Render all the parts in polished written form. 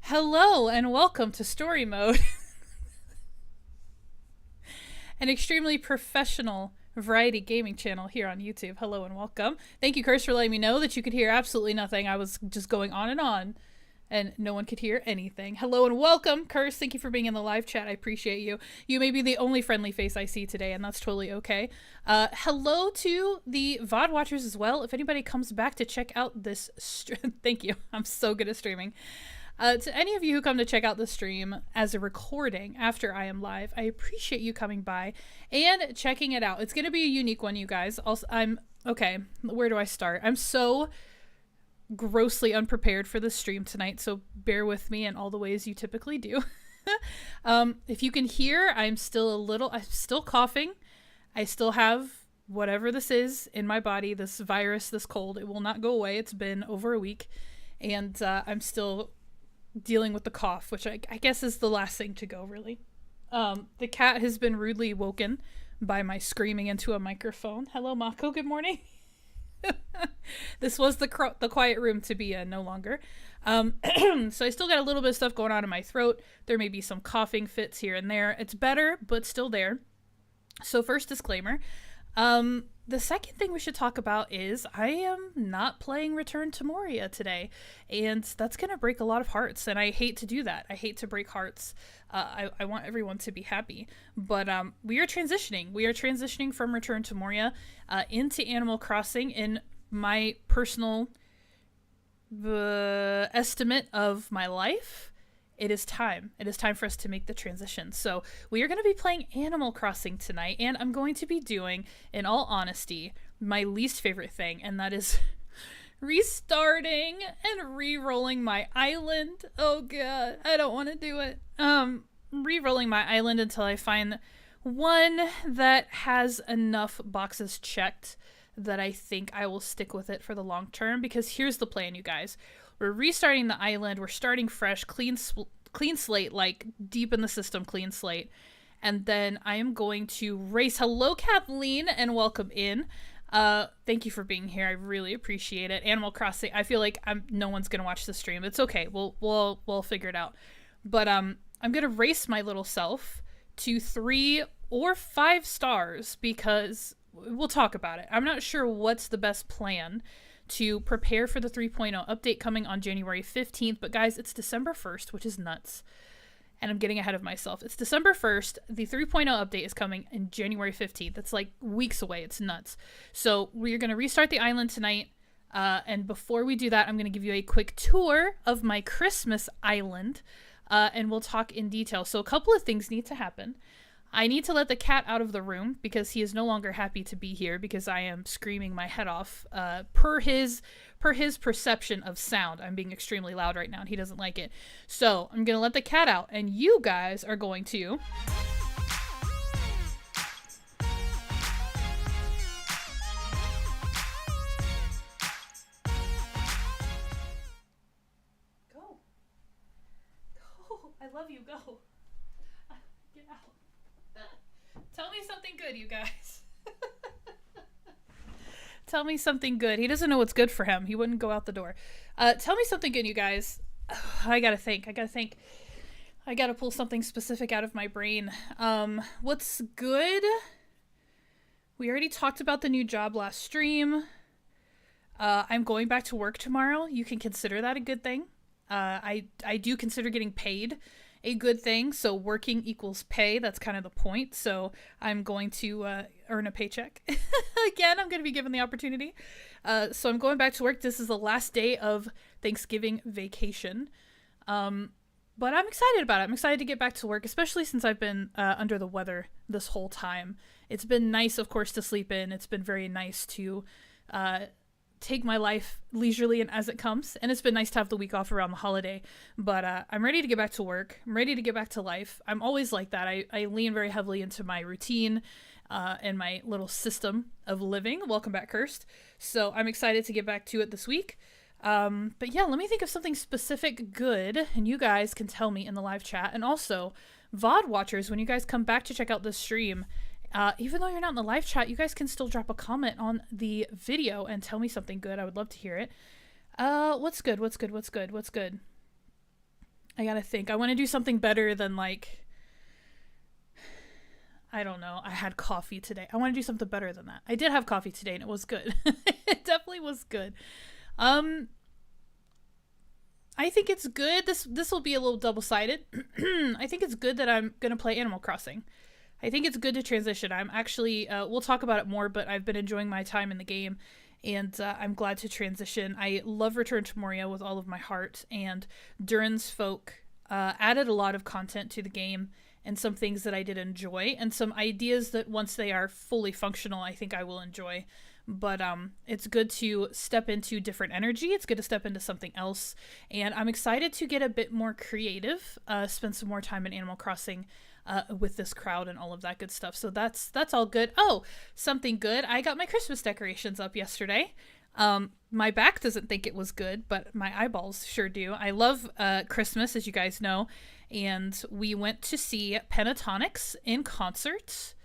Hello and welcome to Story Mode, an extremely professional variety gaming channel here on YouTube. Hello and welcome. Thank you, Curse, for letting me know that you could hear absolutely nothing. I was just going on and no one could hear anything. Hello and welcome, Curse. Thank you for being in the live chat. I appreciate you. You may be the only friendly face I see today, and that's totally okay. Hello to the VOD watchers as well. If anybody comes back to check out this thank you. I'm so good at streaming. To any of you who come to check out the stream as a recording after I am live, I appreciate you coming by and checking it out. It's going to be a unique one, you guys. Also, okay, where do I start? I'm so grossly unprepared for this stream tonight, so bear with me in all the ways you typically do. If you can hear, I'm still coughing. I still have whatever this is in my body, this virus, this cold. It will not go away. It's been over a week, and I'm still dealing with the cough, which I guess is the last thing to go, really. The cat has been rudely woken by my screaming into a microphone. Hello, Mako. Good morning. This was the quiet room to be in, no longer. So I still got a little bit of stuff going on in my throat. There may be some coughing fits here and there. It's better, but still there. So first disclaimer. The second thing we should talk about is I am not playing Return to Moria today, and that's going to break a lot of hearts, and I hate to do that. I hate to break hearts. I want everyone to be happy, but we are transitioning. We are transitioning from Return to Moria into Animal Crossing in my personal estimate of my life. It is time. It is time for us to make the transition. So we are going to be playing Animal Crossing tonight, and I'm going to be doing, in all honesty, my least favorite thing, and that is restarting and re-rolling my island. Oh god, I don't want to do it. Re-rolling my island until I find one that has enough boxes checked that I think I will stick with it for the long term, because here's the plan, you guys. We're restarting the island. We're starting fresh, clean slate, like deep in the system, clean slate. And then I am going to race. Hello, Kathleen, and welcome in. Thank you for being here. I really appreciate it. Animal Crossing. I feel like no one's gonna watch the stream. It's okay. We'll figure it out. But I'm gonna race my little self to 3 or 5 stars, because we'll talk about it. I'm not sure what's the best plan to prepare for the 3.0 update coming on January 15th. But guys, it's December 1st, which is nuts. And I'm getting ahead of myself. It's December 1st. The 3.0 update is coming in January 15th. It's like weeks away. It's nuts. So we're going to restart the island tonight. And before we do that, I'm going to give you a quick tour of my Christmas island. And we'll talk in detail. So a couple of things need to happen. I need to let the cat out of the room because he is no longer happy to be here because I am screaming my head off. Per his perception of sound, I'm being extremely loud right now and he doesn't like it. So I'm gonna let the cat out, and you guys are going to go. I love you. Go. Get out. Tell me something good, you guys. Tell me something good. He doesn't know what's good for him. He wouldn't go out the door. Tell me something good, you guys. I gotta think. I gotta pull something specific out of my brain. What's good? We already talked about the new job last stream. I'm going back to work tomorrow. You can consider that a good thing. I do consider getting paid a good thing. So working equals pay. That's kind of the point. So I'm going to earn a paycheck. Again, I'm going to be given the opportunity. So I'm going back to work. This is the last day of Thanksgiving vacation. But I'm excited about it. I'm excited to get back to work, especially since I've been under the weather this whole time. It's been nice, of course, to sleep in. It's been very nice to take my life leisurely and as it comes, and it's been nice to have the week off around the holiday, but I'm ready to get back to work. I'm ready to get back to life. I'm always like that. I lean very heavily into my routine and my little system of living. Welcome back, Cursed. So I'm excited to get back to it this week. But yeah, let me think of something specific good, and you guys can tell me in the live chat. And also, VOD watchers, when you guys come back to check out this stream, even though you're not in the live chat, you guys can still drop a comment on the video and tell me something good. I would love to hear it. What's good? I gotta think. I want to do something better than like, I don't know. I had coffee today. I want to do something better than that. I did have coffee today and it was good. It definitely was good. I think it's good. This will be a little double-sided. I think it's good that I'm going to play Animal Crossing. I think it's good to transition. I'm actually, we'll talk about it more, but I've been enjoying my time in the game, and I'm glad to transition. I love Return to Moria with all of my heart, and Durin's Folk added a lot of content to the game, and some things that I did enjoy, and some ideas that once they are fully functional, I think I will enjoy. But it's good to step into different energy. It's good to step into something else. And I'm excited to get a bit more creative, spend some more time in Animal Crossing with this crowd and all of that good stuff. So that's all good. Oh, something good. I got my Christmas decorations up yesterday. My back doesn't think it was good, but my eyeballs sure do. I love Christmas, as you guys know. And we went to see Pentatonics in concert.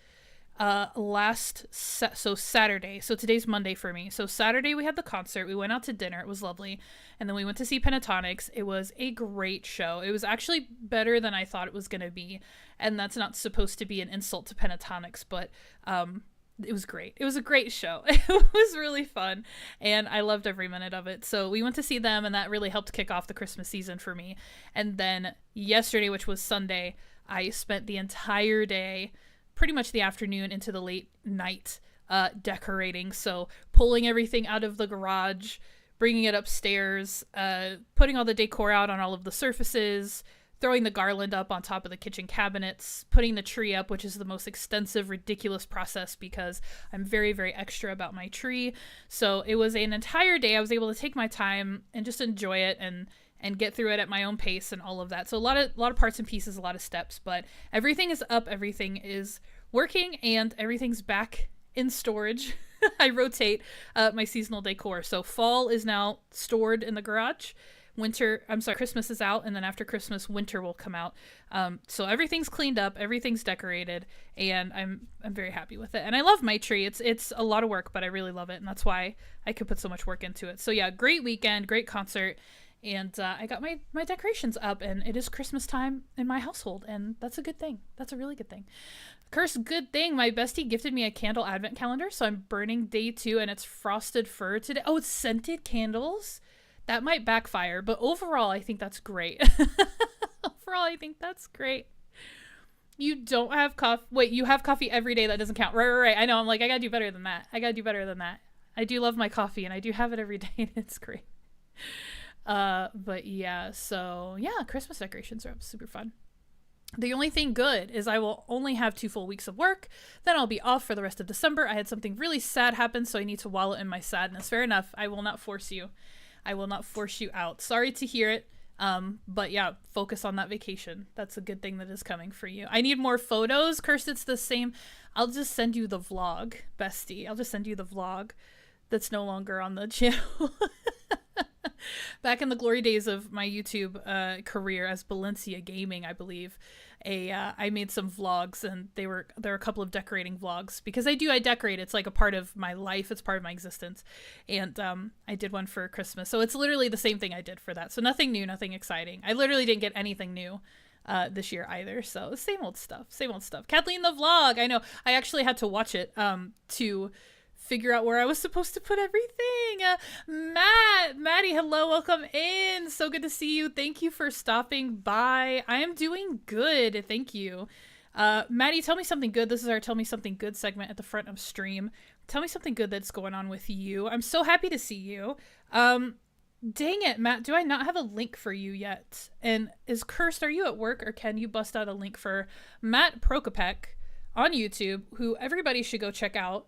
Saturday. So today's Monday for me. So Saturday we had the concert. We went out to dinner. It was lovely. And then we went to see Pentatonics. It was a great show. It was actually better than I thought it was going to be. And that's not supposed to be an insult to Pentatonics, but it was great. It was a great show. It was really fun. And I loved every minute of it. So we went to see them, and that really helped kick off the Christmas season for me. And then yesterday, which was Sunday, I spent the entire day, pretty much the afternoon into the late night, decorating. So pulling everything out of the garage, bringing it upstairs, putting all the decor out on all of the surfaces, throwing the garland up on top of the kitchen cabinets, putting the tree up, which is the most extensive, ridiculous process because I'm very, very extra about my tree. So it was an entire day. I was able to take my time and just enjoy it and get through it at my own pace and all of that. So a lot of parts and pieces, a lot of steps, but everything is up, everything is working, and everything's back in storage. I rotate my seasonal decor. So fall is now stored in the garage. Christmas is out, and then after Christmas, winter will come out. So everything's cleaned up, everything's decorated, and I'm very happy with it. And I love my tree. It's a lot of work, but I really love it, and that's why I could put so much work into it. So yeah, great weekend, great concert. And I got my decorations up, and it is Christmas time in my household, and that's a good thing. That's a really good thing. Curse, good thing. My bestie gifted me a candle advent calendar, so I'm burning day 2, and it's frosted fir today. Oh, it's scented candles? That might backfire, but overall, I think that's great. Overall, I think that's great. You don't have coffee. Wait, you have coffee every day. That doesn't count. Right. I know. I'm like, I gotta do better than that. I do love my coffee, and I do have it every day, and it's great. But yeah, so yeah, Christmas decorations are up, super fun. The only thing good is I will only have 2 full weeks of work. Then I'll be off for the rest of December. I had something really sad happen, so I need to wallow in my sadness. Fair enough. I will not force you. I will not force you out. Sorry to hear it. But yeah, focus on that vacation. That's a good thing that is coming for you. I need more photos. Cursed, it's the same. I'll just send you the vlog, bestie. I'll just send you the vlog that's no longer on the channel. Back in the glory days of my YouTube career as Valencia Gaming, I believe, I made some vlogs, and there were a couple of decorating vlogs because I decorate. It's like a part of my life. It's part of my existence. And I did one for Christmas. So it's literally the same thing I did for that. So nothing new, nothing exciting. I literally didn't get anything new this year either. So same old stuff. Kathleen the vlog. I know. I actually had to watch it to figure out where I was supposed to put everything. Maddie, hello, welcome in. So good to see you. Thank you for stopping by. I am doing good. Thank you. Maddie, tell me something good. This is our Tell Me Something Good segment at the front of stream. Tell me something good that's going on with you. I'm so happy to see you. Dang it, Matt, do I not have a link for you yet? And is Cursed, are you at work, or can you bust out a link for Matt Prokopek on YouTube, who everybody should go check out?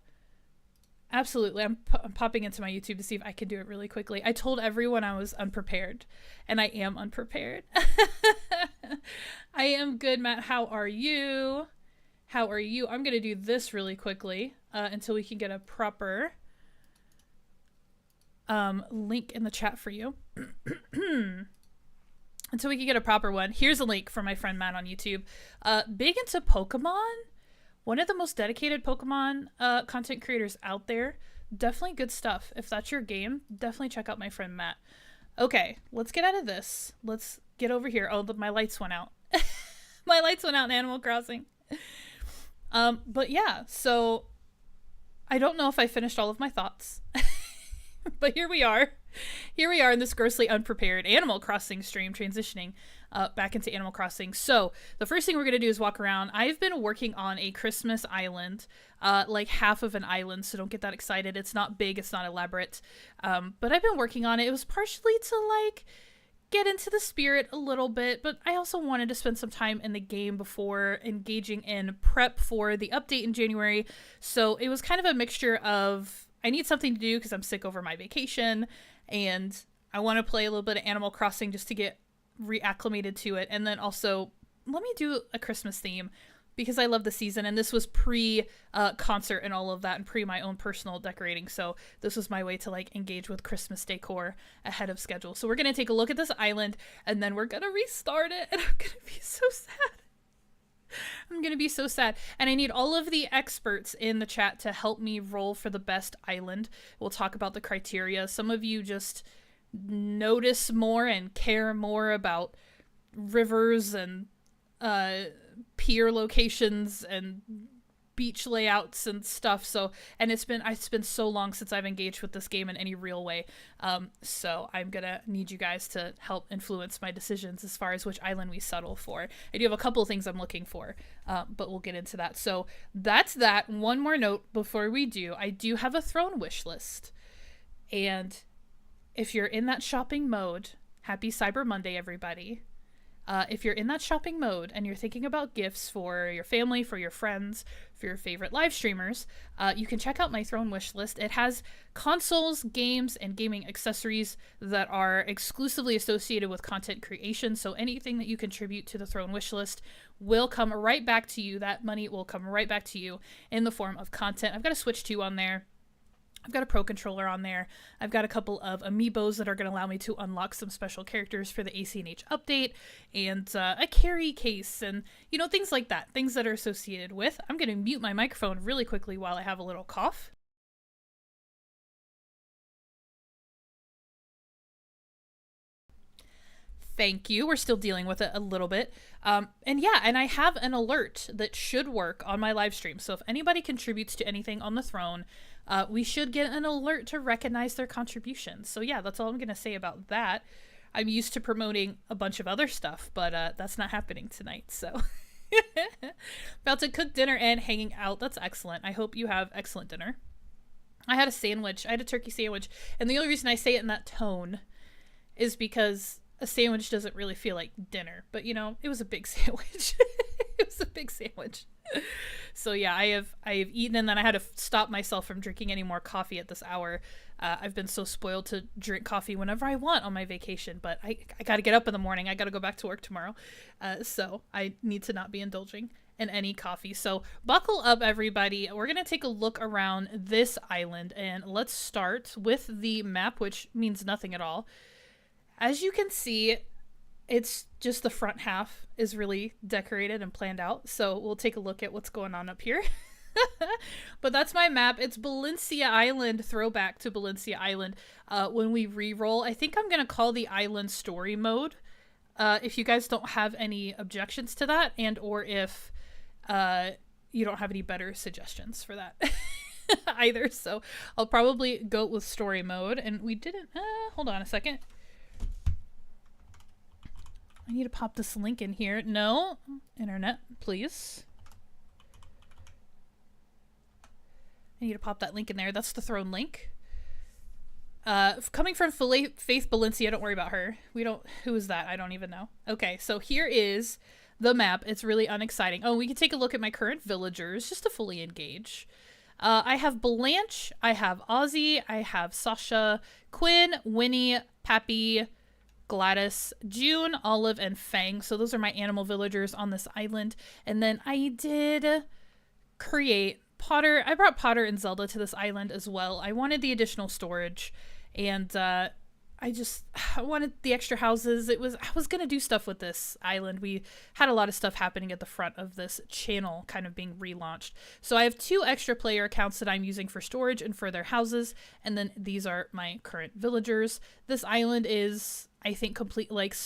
Absolutely. I'm popping into my YouTube to see if I can do it really quickly. I told everyone I was unprepared, and I am unprepared. I am good, Matt. How are you? I'm going to do this really quickly until we can get a proper link in the chat for you. Until we can get a proper one. Here's a link for my friend Matt on YouTube. Big into Pokemon. One of the most dedicated Pokemon content creators out there. Definitely good stuff. If that's your game, definitely check out my friend Matt. Okay, let's get out of this. Let's get over here. Oh, my lights went out. My lights went out in Animal Crossing. But yeah, so I don't know if I finished all of my thoughts. But here we are. Here we are in this grossly unprepared Animal Crossing stream, transitioning back into Animal Crossing. So the first thing we're going to do is walk around. I've been working on a Christmas island, like half of an island, so don't get that excited. It's not big, it's not elaborate, but I've been working on it. It was partially to like get into the spirit a little bit, but I also wanted to spend some time in the game before engaging in prep for the update in January. So it was kind of a mixture of I need something to do because I'm sick over my vacation, and I want to play a little bit of Animal Crossing just to get reacclimated to it. And then also, let me do a Christmas theme because I love the season. And this was pre-concert and all of that, and pre my own personal decorating. So this was my way to like engage with Christmas decor ahead of schedule. So we're going to take a look at this island, and then we're going to restart it. And I'm going to be so sad. I'm going to be so sad. And I need all of the experts in the chat to help me roll for the best island. We'll talk about the criteria. Some of you just notice more and care more about rivers and pier locations and beach layouts and stuff. So, and it's been so long since I've engaged with this game in any real way. So I'm gonna need you guys to help influence my decisions as far as which island we settle for. I do have a couple of things I'm looking for, but we'll get into that. So that's that. One more note before we do, I do have a throne wish list. And if you're in that shopping mode, happy Cyber Monday, everybody. If you're in that shopping mode and you're thinking about gifts for your family, for your friends, for your favorite live streamers, you can check out my throne wish list. It has consoles, games, and gaming accessories that are exclusively associated with content creation. So anything that you contribute to the throne wish list will come right back to you. That money will come right back to you in the form of content. I've got a Switch 2 on there. I've got a Pro Controller on there. I've got a couple of amiibos that are going to allow me to unlock some special characters for the ACNH update, and a carry case, and, you know, things like that. Things that are associated with. I'm going to mute my microphone really quickly while I have a little cough. Thank you. We're still dealing with it a little bit. And yeah, and I have an alert that should work on my live stream. So if anybody contributes to anything on the throne, we should get an alert to recognize their contributions. So yeah, that's all I'm going to say about that. I'm used to promoting a bunch of other stuff, but that's not happening tonight. So about to cook dinner and hanging out. That's excellent. I hope you have excellent dinner. I had a sandwich. I had a turkey sandwich. And the only reason I say it in that tone is because a sandwich doesn't really feel like dinner, but you know, it was a big sandwich. It was a big sandwich. So yeah, I have eaten, and then I had to stop myself from drinking any more coffee at this hour. I've been so spoiled to drink coffee whenever I want on my vacation, but I got to get up in the morning. I got to go back to work tomorrow. So I need to not be indulging in any coffee. So buckle up, everybody. We're going to take a look around this island, and let's start with the map, which means nothing at all. As you can see, it's just the front half is really decorated and planned out. So we'll take a look at what's going on up here. But that's my map. It's Valencia Island, throwback to Valencia Island. When we re-roll, I think I'm going to call the island story mode. If you guys don't have any objections to that, and or if you don't have any better suggestions for that either. So I'll probably go with story mode. And we didn't, hold on a second. I need to pop this link in here. No, internet, please. I need to pop that link in there. That's the throne link. Coming from Faith Valencia, don't worry about her. Who is that? I don't even know. Okay, so here is the map. It's really unexciting. Oh, we can take a look at my current villagers just to fully engage. I have Blanche, I have Ozzy, I have Sasha, Quinn, Winnie, Pappy, Gladys, June, Olive, and Fang. So those are my animal villagers on this island. And then I did create Potter. I brought Potter and Zelda to this island as well. I wanted the additional storage, and I wanted the extra houses. I was going to do stuff with this island. We had a lot of stuff happening at the front of this channel kind of being relaunched. So I have 2 extra player accounts that I'm using for storage and for their houses. And then these are my current villagers. This island is, I think, complete, like,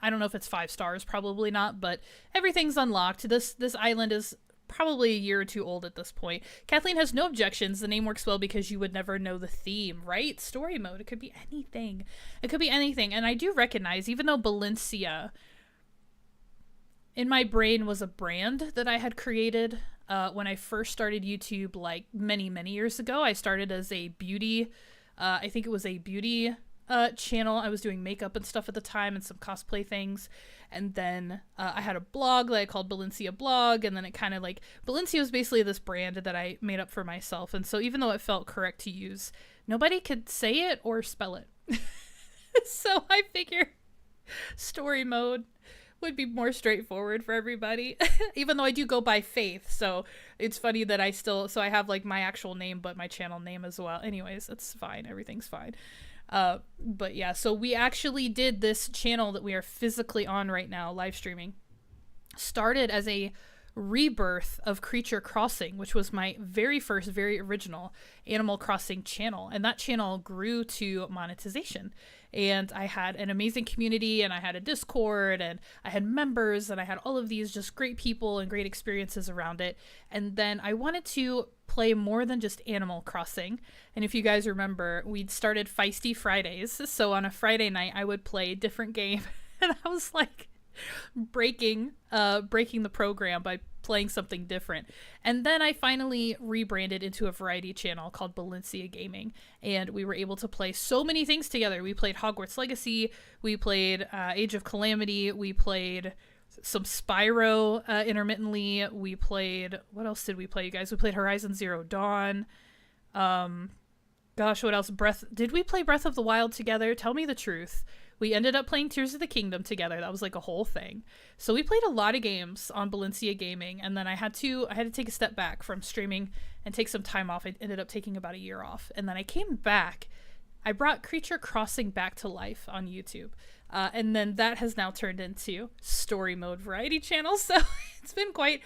I don't know if it's 5 stars, probably not, but everything's unlocked. This island is probably a year or 2 old at this point. Kathleen has no objections. The name works well because you would never know the theme, right? Story mode. It could be anything. It could be anything. And I do recognize, even though Valencia in my brain was a brand that I had created when I first started YouTube, like many, many years ago. I started as a beauty, I think it was a beauty channel. I was doing makeup and stuff at the time and some cosplay things. And then I had a blog that I called Valencia Blog. And then it kind of like, Valencia was basically this brand that I made up for myself. And so even though it felt correct to use, nobody could say it or spell it. So I figure story mode would be more straightforward for everybody. Even though I do go by Faith. So it's funny that I have like my actual name, but my channel name as well. Anyways, it's fine. Everything's fine. But yeah, so we actually did this channel that we are physically on right now, live streaming, started as a rebirth of Creature Crossing, which was my very first, very original Animal Crossing channel. And that channel grew to monetization. And I had an amazing community, and I had a Discord, and I had members, and I had all of these just great people and great experiences around it. And then I wanted to play more than just Animal Crossing. And if you guys remember, we'd started Feisty Fridays. So on a Friday night, I would play a different game. And I was like breaking the program by playing something different. And then I finally rebranded into a variety channel called Valencia Gaming, and we were able to play so many things together. We played Hogwarts Legacy, we played Age of Calamity, we played some Spyro intermittently, we played, what else did we play, you guys? We played Horizon Zero Dawn. Gosh, what else? Did we play Breath of the Wild together? Tell me the truth. We ended up playing Tears of the Kingdom together. That was like a whole thing. So we played a lot of games on Valencia Gaming, and then I had to take a step back from streaming and take some time off. I ended up taking about a year off, and then I came back. I brought Creature Crossing back to life on YouTube, and then that has now turned into Story Mode Variety Channel. So it's been quite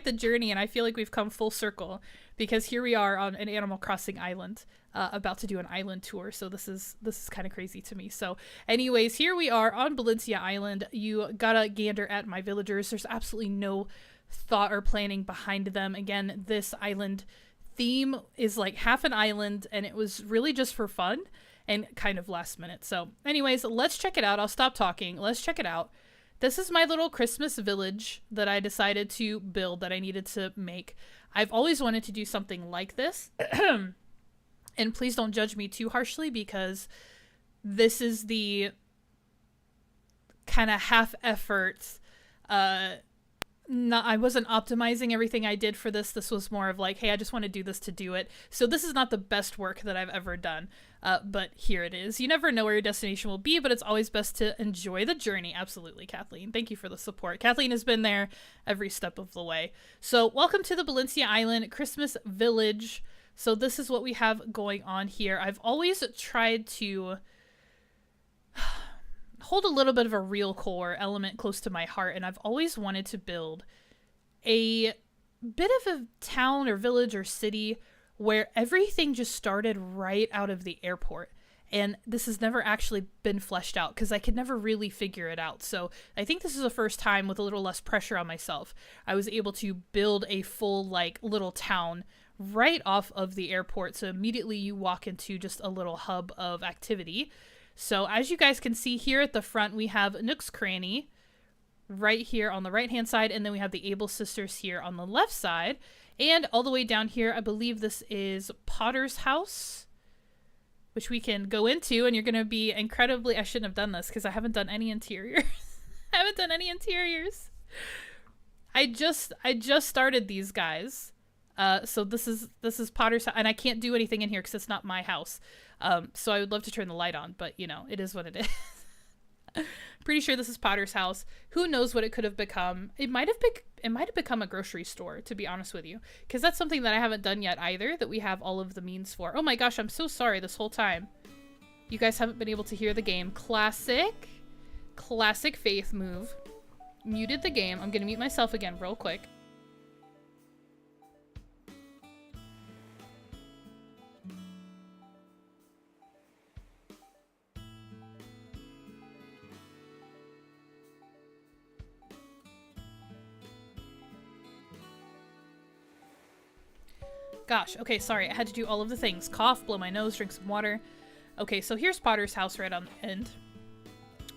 the journey, and I feel like we've come full circle because here we are on an Animal Crossing island. About to do an island tour, so this is kind of crazy to me. So anyways, here we are on Valencia Island. You gotta gander at my villagers. There's absolutely no thought or planning behind them. Again, this island theme is like half an island, and it was really just for fun and kind of last minute. So anyways, let's check it out. I'll stop talking. Let's check it out. This is my little Christmas village that I decided to build, that I needed to make. I've always wanted to do something like this. And please don't judge me too harshly, because this is the kind of half effort. I wasn't optimizing everything I did for this. This was more of like, hey, I just want to do this to do it. So this is not the best work that I've ever done. But here it is. You never know where your destination will be, but it's always best to enjoy the journey. Absolutely, Kathleen. Thank you for the support. Kathleen has been there every step of the way. So welcome to the Valencia Island Christmas Village. So this is what we have going on here. I've always tried to hold a little bit of a real core element close to my heart, and I've always wanted to build a bit of a town or village or city where everything just started right out of the airport. And this has never actually been fleshed out because I could never really figure it out. So I think this is the first time, with a little less pressure on myself, I was able to build a full like little town right off of the airport. So immediately you walk into just a little hub of activity. So as you guys can see here at the front, we have Nook's Cranny right here on the right hand side, and then we have the Able Sisters here on the left side. And all the way down here, I believe this is Potter's house, which we can go into, and you're going to be incredibly... I shouldn't have done this because I haven't done any interiors. I haven't done any interiors. I just started these guys. So this is Potter's house, and I can't do anything in here because it's not my house. So I would love to turn the light on, but you know, it is what it is. Pretty sure this is Potter's house. Who knows what it could have become? It might have become a grocery store, to be honest with you, because that's something that I haven't done yet either, that we have all of the means for. Oh my gosh, I'm so sorry this whole time. You guys haven't been able to hear the game. Classic Faith move. Muted the game. I'm gonna mute myself again real quick. Gosh, okay, sorry. I had to do all of the things. Cough, blow my nose, drink some water. Okay, so here's Potter's house right on the end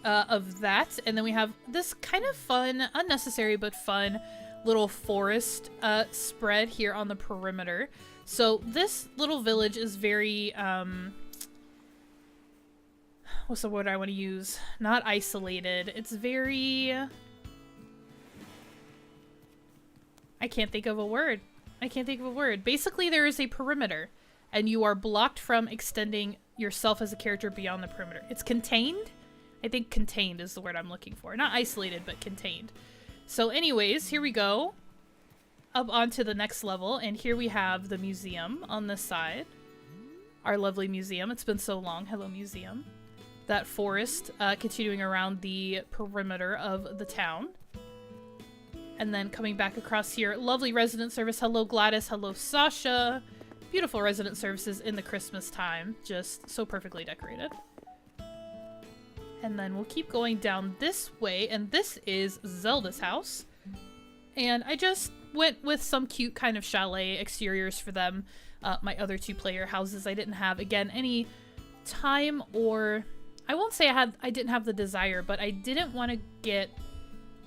of that. And then we have this kind of fun, unnecessary but fun little forest spread here on the perimeter. So this little village is very, what's the word I want to use? Not isolated. It's very... I can't think of a word. Basically, there is a perimeter, and you are blocked from extending yourself as a character beyond the perimeter. It's contained. I think contained is the word I'm looking for. Not isolated, but contained. So anyways, here we go. Up onto the next level, and here we have the museum on this side. Our lovely museum. It's been so long. Hello, museum. That forest continuing around the perimeter of the town. And then coming back across here, lovely resident service. Hello, Gladys. Hello, Sasha. Beautiful resident services in the Christmas time. Just so perfectly decorated. And then we'll keep going down this way, and this is Zelda's house. And I just went with some cute kind of chalet exteriors for them. My other two player houses I didn't have, again, any time, or I won't say I didn't have the desire, but I didn't want to get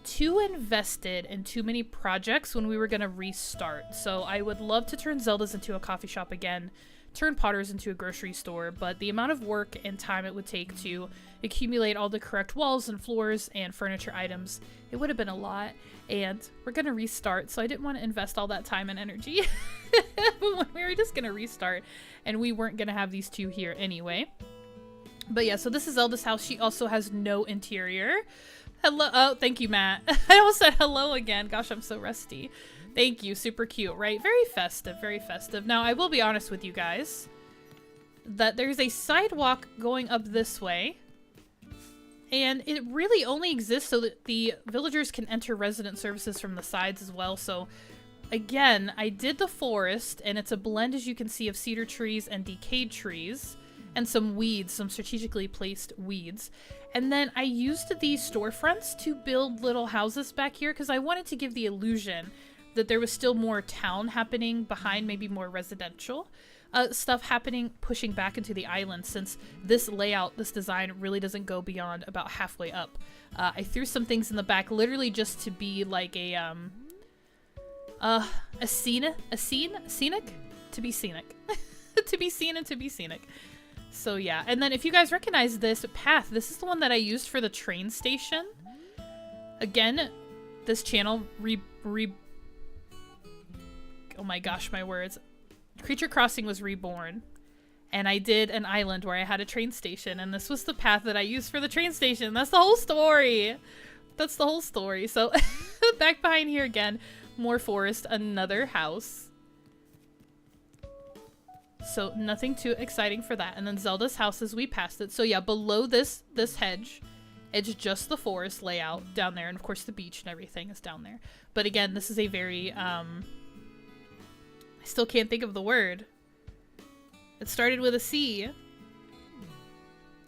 too invested in too many projects when we were going to restart. So I would love to turn Zelda's into a coffee shop again, turn Potter's into a grocery store, but the amount of work and time it would take to accumulate all the correct walls and floors and furniture items, it would have been a lot, and we're going to restart, so I didn't want to invest all that time and energy when we were just going to restart, and we weren't going to have these two here anyway. But yeah, so this is Zelda's house. She also has no interior. Hello. Oh, thank you, Matt. I almost said hello again. Gosh, I'm so rusty. Thank you. Super cute, right? Very festive, very festive. Now, I will be honest with you guys that there's a sidewalk going up this way, and it really only exists so that the villagers can enter resident services from the sides as well. So again, I did the forest, and it's a blend, as you can see, of cedar trees and decayed trees and some weeds, some strategically placed weeds. And then I used these storefronts to build little houses back here because I wanted to give the illusion that there was still more town happening behind, maybe more residential stuff happening, pushing back into the island, since this layout, this design really doesn't go beyond about halfway up. I threw some things in the back literally just to be like a scenic? To be scenic. To be seen and to be scenic. So yeah, and then if you guys recognize this path, this is the one that I used for the train station. Again, this channel oh my gosh, my words. Creature Crossing was reborn, and I did an island where I had a train station, and this was the path that I used for the train station. That's the whole story. That's the whole story. So back behind here again, more forest, another house. So nothing too exciting for that. And then Zelda's house as we passed it. So yeah, below this hedge, it's just the forest layout down there. And of course the beach and everything is down there. But again, this is a very, I still can't think of the word. It started with a C.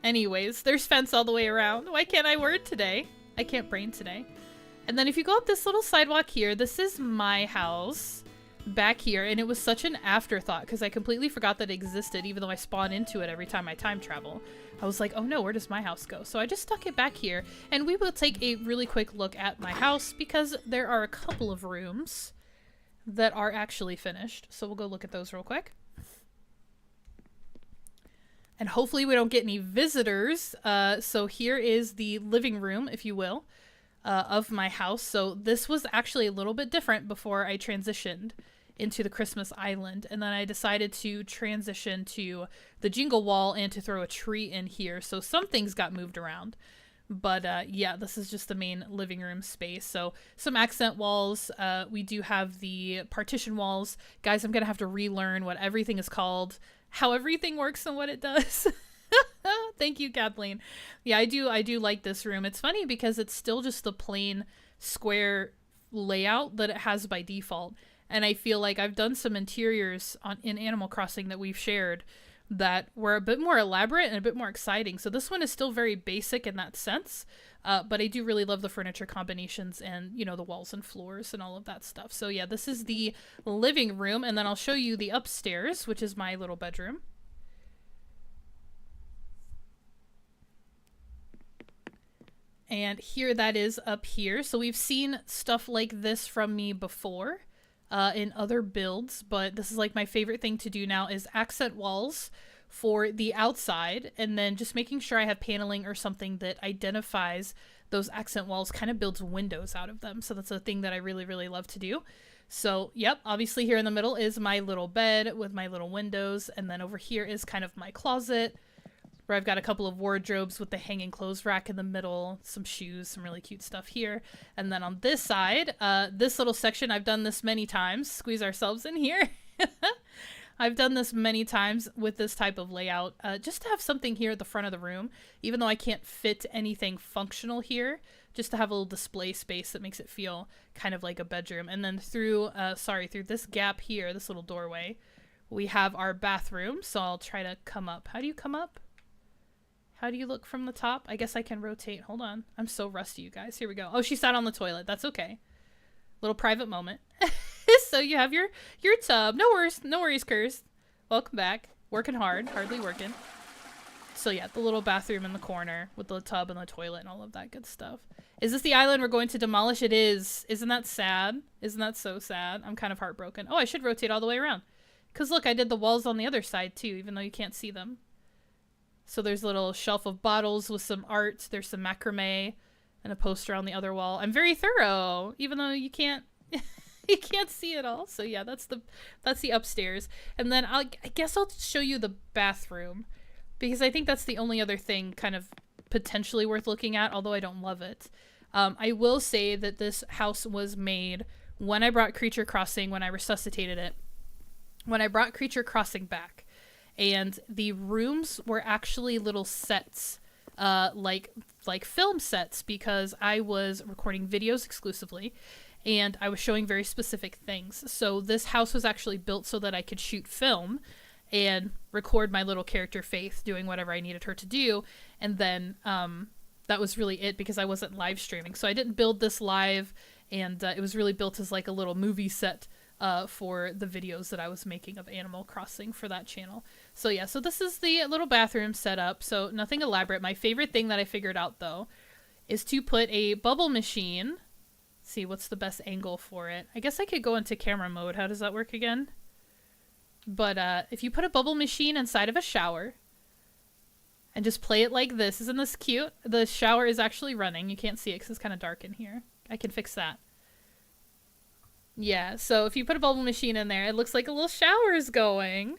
Anyways, there's fence all the way around. Why can't I word today? I can't brain today. And then if you go up this little sidewalk here, this is my house back here, and it was such an afterthought because I completely forgot that it existed, even though I spawn into it every time I time travel. I was like, oh no, where does my house go? So I just stuck it back here, and we will take a really quick look at my house because there are a couple of rooms that are actually finished. So we'll go look at those real quick. And hopefully we don't get any visitors. So here is the living room, if you will, of my house. So this was actually a little bit different before I transitioned into the Christmas Island, and then I decided to transition to the Jingle Wall and to throw a tree in here. So some things got moved around, but yeah, this is just the main living room space. So some accent walls. We do have the partition walls. Guys, I'm gonna have to relearn what everything is called, how everything works and what it does. Thank you, Kathleen. Yeah, I do like this room. It's funny because it's still just the plain square layout that it has by default. And I feel like I've done some interiors in Animal Crossing that we've shared that were a bit more elaborate and a bit more exciting. So this one is still very basic in that sense. But I do really love the furniture combinations and, you know, the walls and floors and all of that stuff. So yeah, this is the living room. And then I'll show you the upstairs, which is my little bedroom. And here that is up here. So we've seen stuff like this from me before in other builds, but this is like my favorite thing to do now is accent walls for the outside, and then just making sure I have paneling or something that identifies those accent walls, kind of builds windows out of them. So that's a thing that I really, really love to do. So, yep, obviously here in the middle is my little bed with my little windows, and then over here is kind of my closet, where I've got a couple of wardrobes with the hanging clothes rack in the middle, some shoes, some really cute stuff here. And then on this side, this little section, I've done this many times. Squeeze ourselves in here. I've done this many times with this type of layout, just to have something here at the front of the room, even though I can't fit anything functional here, just to have a little display space that makes it feel kind of like a bedroom. And then through this gap here, this little doorway, we have our bathroom. So I'll try to come up. How do you come up? How do you look from the top? I guess I can rotate. Hold on. I'm so rusty, you guys. Here we go. Oh, she sat on the toilet. That's okay. Little private moment. So you have your tub. No worries, Curse. Welcome back. Working hard. Hardly working. So yeah, the little bathroom in the corner with the tub and the toilet and all of that good stuff. Is this the island we're going to demolish? It is. Isn't that sad? Isn't that so sad? I'm kind of heartbroken. Oh, I should rotate all the way around. Because look, I did the walls on the other side too, even though you can't see them. So there's a little shelf of bottles with some art. There's some macrame and a poster on the other wall. I'm very thorough, even though you can't you can't see it all. So yeah, that's the upstairs. And then I guess I'll show you the bathroom, because I think that's the only other thing kind of potentially worth looking at, although I don't love it. I will say that this house was made when I brought Creature Crossing, when I resuscitated it, when I brought Creature Crossing back. And the rooms were actually little sets, like film sets, because I was recording videos exclusively, and I was showing very specific things. So this house was actually built so that I could shoot film and record my little character Faith doing whatever I needed her to do. And then that was really it, because I wasn't live streaming. So I didn't build this live, and it was really built as like a little movie set for the videos that I was making of Animal Crossing for that channel. So yeah, so this is the little bathroom setup. So nothing elaborate. My favorite thing that I figured out though is to put a bubble machine. Let's see what's the best angle for it. I guess I could go into camera mode. How does that work again? But if you put a bubble machine inside of a shower and just play it like this, isn't this cute? The shower is actually running. You can't see it because it's kind of dark in here. I can fix that. Yeah, so if you put a bubble machine in there, it looks like a little shower is going.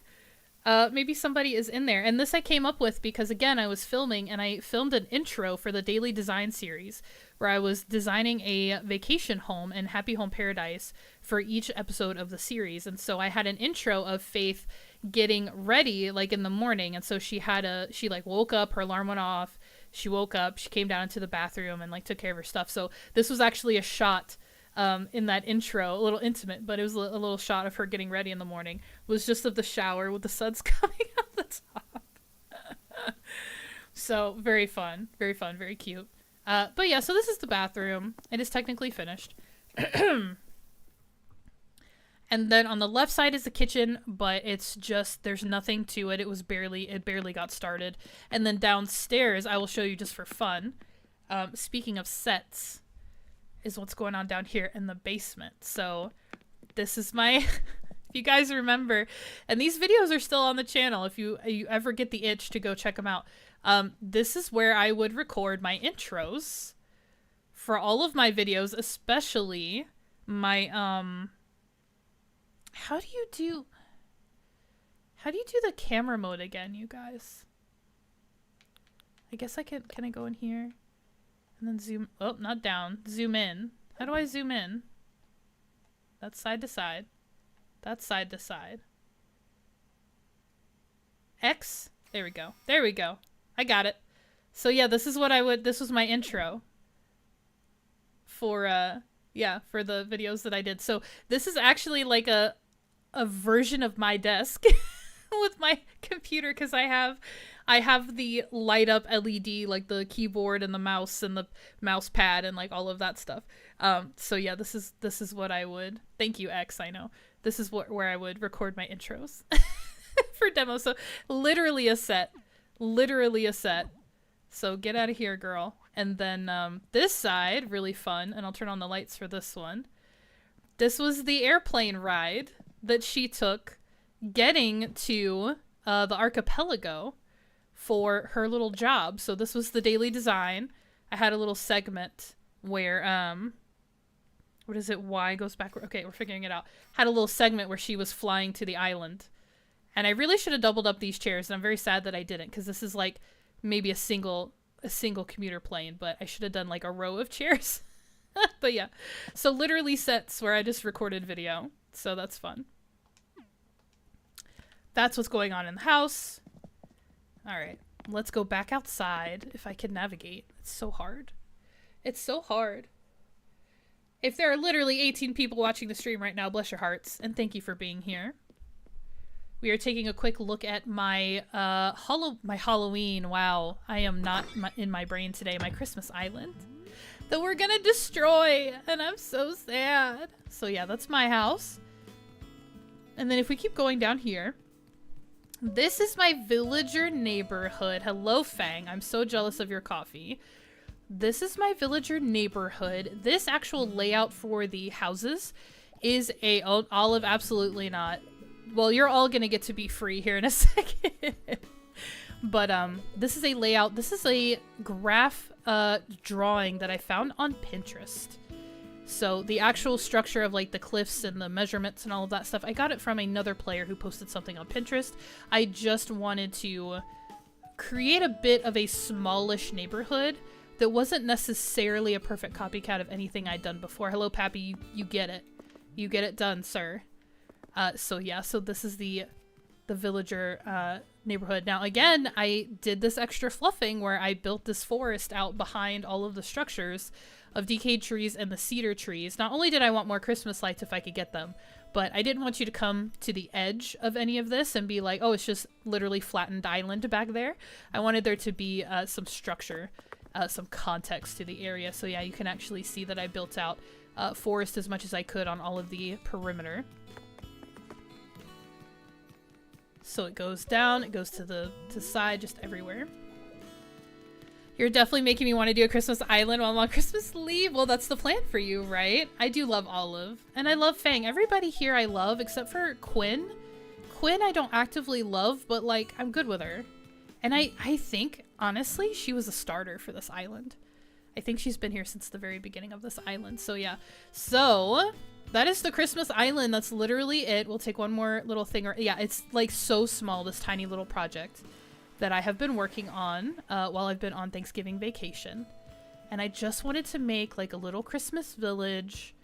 Maybe somebody is in there. And this I came up with because, again, I was filming, and I filmed an intro for the Daily Design series where I was designing a vacation home in Happy Home Paradise for each episode of the series. And so I had an intro of Faith getting ready, like, in the morning. And so she like, woke up, her alarm went off, she woke up, she came down into the bathroom and, like, took care of her stuff. So this was actually a shot in that intro, a little intimate, but it was a little shot of her getting ready in the morning. It was just of the shower with the suds coming out the top. So very fun, very cute. But yeah, so this is the bathroom. It is technically finished. And then on the left side is the kitchen, but it's just, there's nothing to it. It barely got started. And then downstairs, I will show you just for fun. Speaking of sets, is what's going on down here in the basement. So this is my, if you guys remember, and these videos are still on the channel if you ever get the itch to go check them out. This is where I would record my intros for all of my videos, especially my, how do you do the camera mode again, you guys? I guess can I go in here? And then zoom, oh, not down, zoom in. How do I zoom in? That's side to side. That's side to side. X, there we go. There we go. I got it. So yeah, this is what I would, this was my intro for, yeah, for the videos that I did. So this is actually like a version of my desk with my computer, because I have the light up LED, like the keyboard and the mouse and the mouse pad and like all of that stuff. So yeah, this is what I would, thank you X, I know. This is where I would record my intros for demos. So literally a set. Literally a set. So get out of here, girl. And then this side, really fun, and I'll turn on the lights for this one. This was the airplane ride that she took getting to the archipelago for her little job. So this was the daily design. I had a little segment where, what is it? Y goes backward. Okay, we're figuring it out. Had a little segment where she was flying to the island. And I really should have doubled up these chairs, and I'm very sad that I didn't, because this is like maybe a single commuter plane, but I should have done like a row of chairs. But yeah, so literally sets where I just recorded video, so that's fun. That's what's going on in the house. All right, let's go back outside if I can navigate. It's so hard. It's so hard. If there are literally 18 people watching the stream right now, bless your hearts, and thank you for being here. We are taking a quick look at my my Halloween. Wow, I am not in my brain today. My Christmas island that we're gonna destroy, and I'm so sad. So yeah, that's my house. And then if we keep going down here, this is my villager neighborhood. Hello, Fang. I'm so jealous of your coffee. This is my villager neighborhood. This actual layout for the houses is a Olive. Absolutely not. Well, you're all gonna get to be free here in a second. But this is a layout. This is a graph drawing that I found on Pinterest. So the actual structure of like the cliffs and the measurements and all of that stuff, I got it from another player who posted something on Pinterest. I just wanted to create a bit of a smallish neighborhood that wasn't necessarily a perfect copycat of anything I'd done before. Hello, Pappy. You get it. You get it done, sir. So yeah, so this is the villager neighborhood. Now again, I did this extra fluffing where I built this forest out behind all of the structures of decayed trees and the cedar trees. Not only did I want more Christmas lights if I could get them, but I didn't want you to come to the edge of any of this and be like, oh, it's just literally flattened island back there. I wanted there to be some structure, some context to the area. So yeah, you can actually see that I built out forest as much as I could on all of the perimeter. So it goes down, it goes to the side, just everywhere. You're definitely making me want to do a Christmas island while I'm on Christmas leave. Well, that's the plan for you, right? I do love Olive. And I love Fang. Everybody here I love, except for Quinn. Quinn I don't actively love, but like, I'm good with her. And I think, honestly, she was a starter for this island. I think she's been here since the very beginning of this island. So yeah. So that is the Christmas island. That's literally it. We'll take one more little thing. Yeah, it's like so small, this tiny little project that I have been working on while I've been on Thanksgiving vacation. And I just wanted to make like a little Christmas village,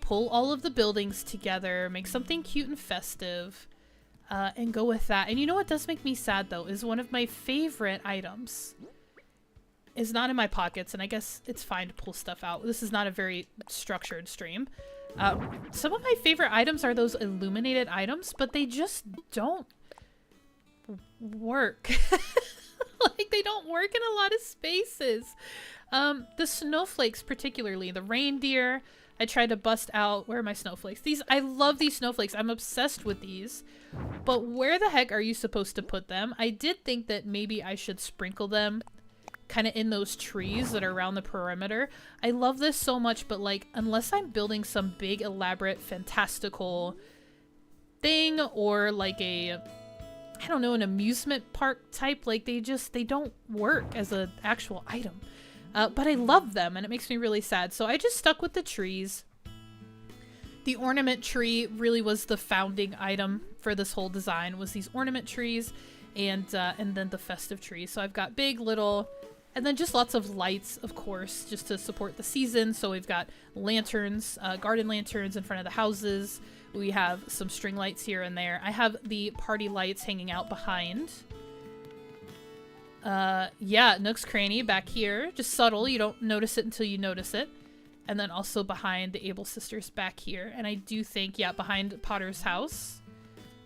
pull all of the buildings together, make something cute and festive, and go with that. And you know what does make me sad though, is one of my favorite items is not in my pockets, and I guess it's fine to pull stuff out. This is not a very structured stream. Some of my favorite items are those illuminated items, but they just don't work. Like, they don't work in a lot of spaces. The snowflakes, particularly the reindeer, I tried to bust out. Where are my snowflakes? These, I love these snowflakes. I'm obsessed with these, but where the heck are you supposed to put them? I did think that maybe I should sprinkle them kind of in those trees that are around the perimeter. I love this so much, but like, unless I'm building some big, elaborate, fantastical thing, or like a, I don't know, an amusement park type, like they don't work as an actual item. But I love them, and it makes me really sad. So I just stuck with the trees. The ornament tree really was the founding item for this whole design, was these ornament trees, and then the festive trees. So I've got big, little, and then just lots of lights, of course, just to support the season. So we've got lanterns, garden lanterns in front of the houses. We have some string lights here and there. I have the party lights hanging out behind. Yeah, Nook's Cranny back here. Just subtle. You don't notice it until you notice it. And then also behind the Able Sisters back here. And I do think, yeah, behind Potter's house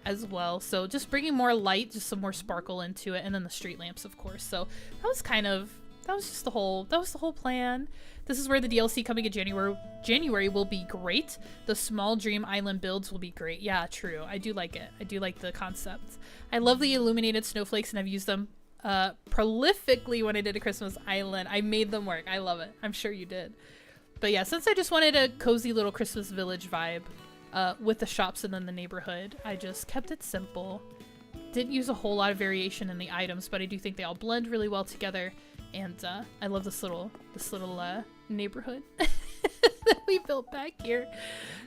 as well. So just bringing more light, just some more sparkle into it. And then the street lamps, of course. So that was kind of, that was the whole plan. This is where the DLC coming in January will be great. The small Dream Island builds will be great. Yeah, true. I do like it. I do like the concept. I love the illuminated snowflakes, and I've used them prolifically when I did a Christmas Island. I made them work. I love it. I'm sure you did. But yeah, since I just wanted a cozy little Christmas village vibe with the shops and then the neighborhood, I just kept it simple. Didn't use a whole lot of variation in the items, but I do think they all blend really well together. And I love this little neighborhood that we built back here.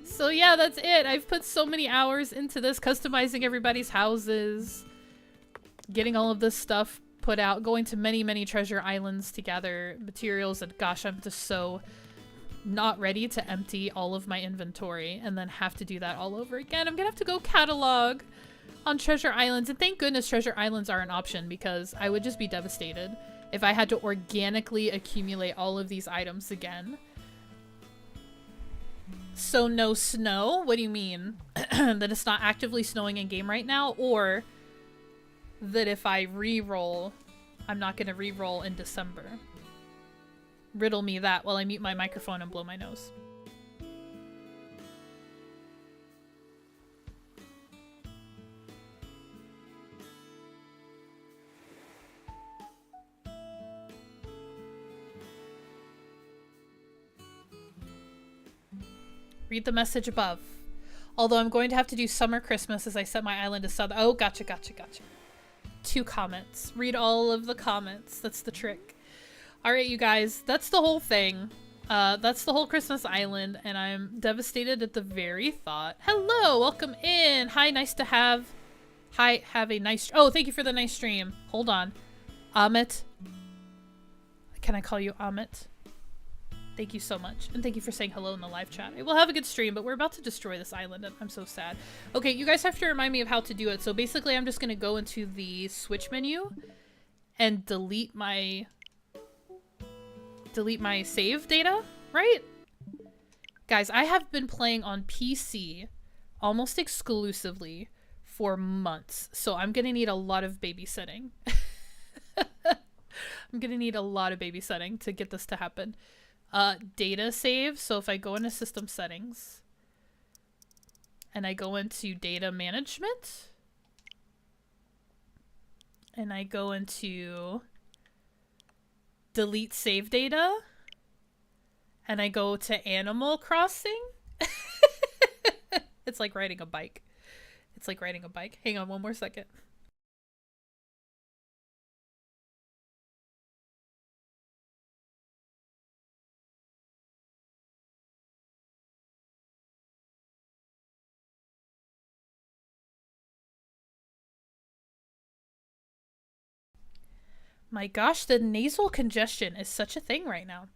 So yeah, that's it. I've put so many hours into this, customizing everybody's houses, getting all of this stuff put out, going to many treasure islands to gather materials, and gosh, I'm just so not ready to empty all of my inventory and then have to do that all over again. I'm gonna have to go catalog on treasure islands, and thank goodness treasure islands are an option, because I would just be devastated if I had to organically accumulate all of these items again. So no snow? What do you mean? That it's not actively snowing in game right now? Or that if I re-roll, I'm not gonna re-roll in December? Riddle me that while I mute my microphone and blow my nose. Read the message above. Although I'm going to have to do summer Christmas as I set my island to south. Oh, gotcha. 2 comments. Read all of the comments. That's the trick. Alright, you guys. That's the whole thing. That's the whole Christmas island, and I'm devastated at the very thought. Hello! Welcome in! Hi, nice to have... Hi, have a nice... Oh, thank you for the nice stream. Hold on. Amit. Can I call you Amit? Thank you so much. And thank you for saying hello in the live chat. We'll have a good stream, but we're about to destroy this island and I'm so sad. Okay, you guys have to remind me of how to do it. So basically I'm just going to go into the switch menu and delete my save data, right? Guys, I have been playing on PC almost exclusively for months. So I'm going to need a lot of babysitting. I'm going to need a lot of babysitting to get this to happen. Data save. So if I go into system settings and I go into data management and I go into delete save data and I go to Animal Crossing. It's like riding a bike. It's like riding a bike. Hang on one more second. My gosh, the nasal congestion is such a thing right now.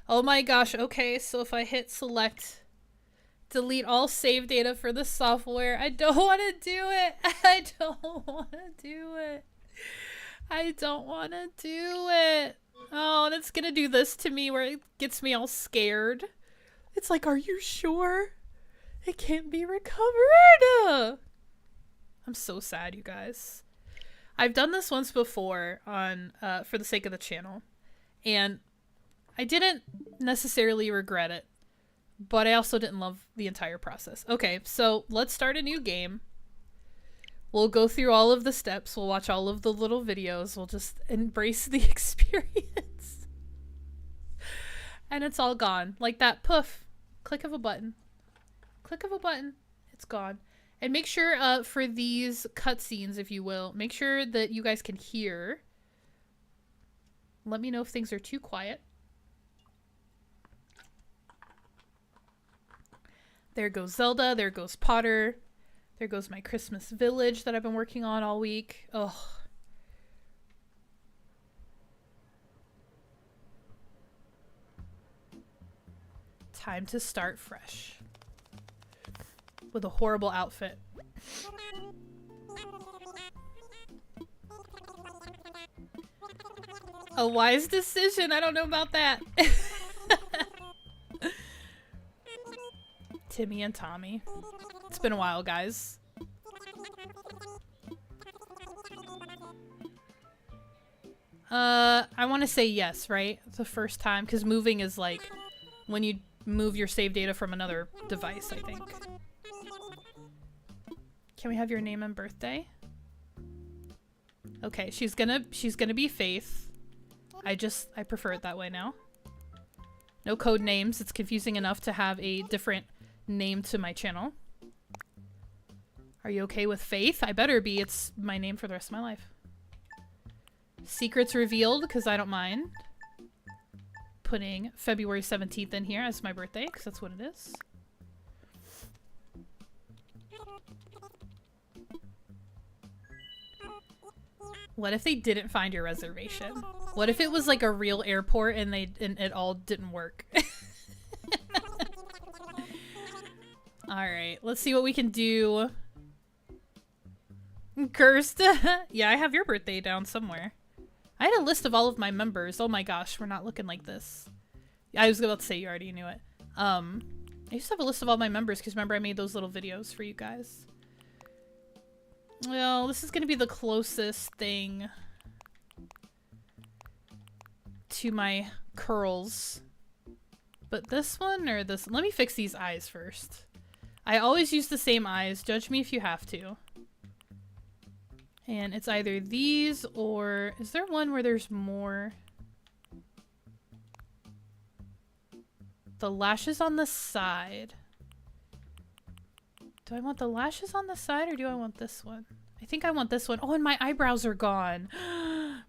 Oh my gosh, okay, so if I hit select, delete all save data for the software, I don't want to do it. I don't want to do it. I don't want to do it. Oh, and it's gonna do this to me where it gets me all scared. It's like, are you sure? It can't be recovered. I'm so sad, you guys. I've done this once before on for the sake of the channel, and I didn't necessarily regret it, but I also didn't love the entire process. Okay, so let's start a new game. We'll go through all of the steps. We'll watch all of the little videos. We'll just embrace the experience. And it's all gone. Like that poof. Click of a button. Click of a button. It's gone. And make sure for these cutscenes, if you will, make sure that you guys can hear. Let me know if things are too quiet. There goes Zelda. There goes Potter. There goes my Christmas village that I've been working on all week. Ugh. Time to start fresh. With a horrible outfit. A wise decision. I don't know about that. Timmy and Tommy. It's been a while, guys. I want to say yes, right? The first time, because moving is like when you move your save data from another device, I think. Can we have your name and birthday? Okay, she's gonna be Faith. I prefer it that way now. No code names. It's confusing enough to have a different name to my channel. Are you okay with Faith? I better be. It's my name for the rest of my life. Secrets revealed, because I don't mind putting February 17th in here as my birthday, because that's what it is. What if they didn't find your reservation? What if it was like a real airport and it all didn't work? Alright, let's see what we can do. Cursed. Yeah, I have your birthday down somewhere. I had a list of all of my members. Oh my gosh, we're not looking like this. I was about to say you already knew it. I used to have a list of all my members because remember I made those little videos for you guys. Well, this is going to be the closest thing to my curls. But this one or this... Let me fix these eyes first. I always use the same eyes. Judge me if you have to. And it's either these or... Is there one where there's more? The lashes on the side. Do I want the lashes on the side or do I want this one? I think I want this one. Oh, and my eyebrows are gone.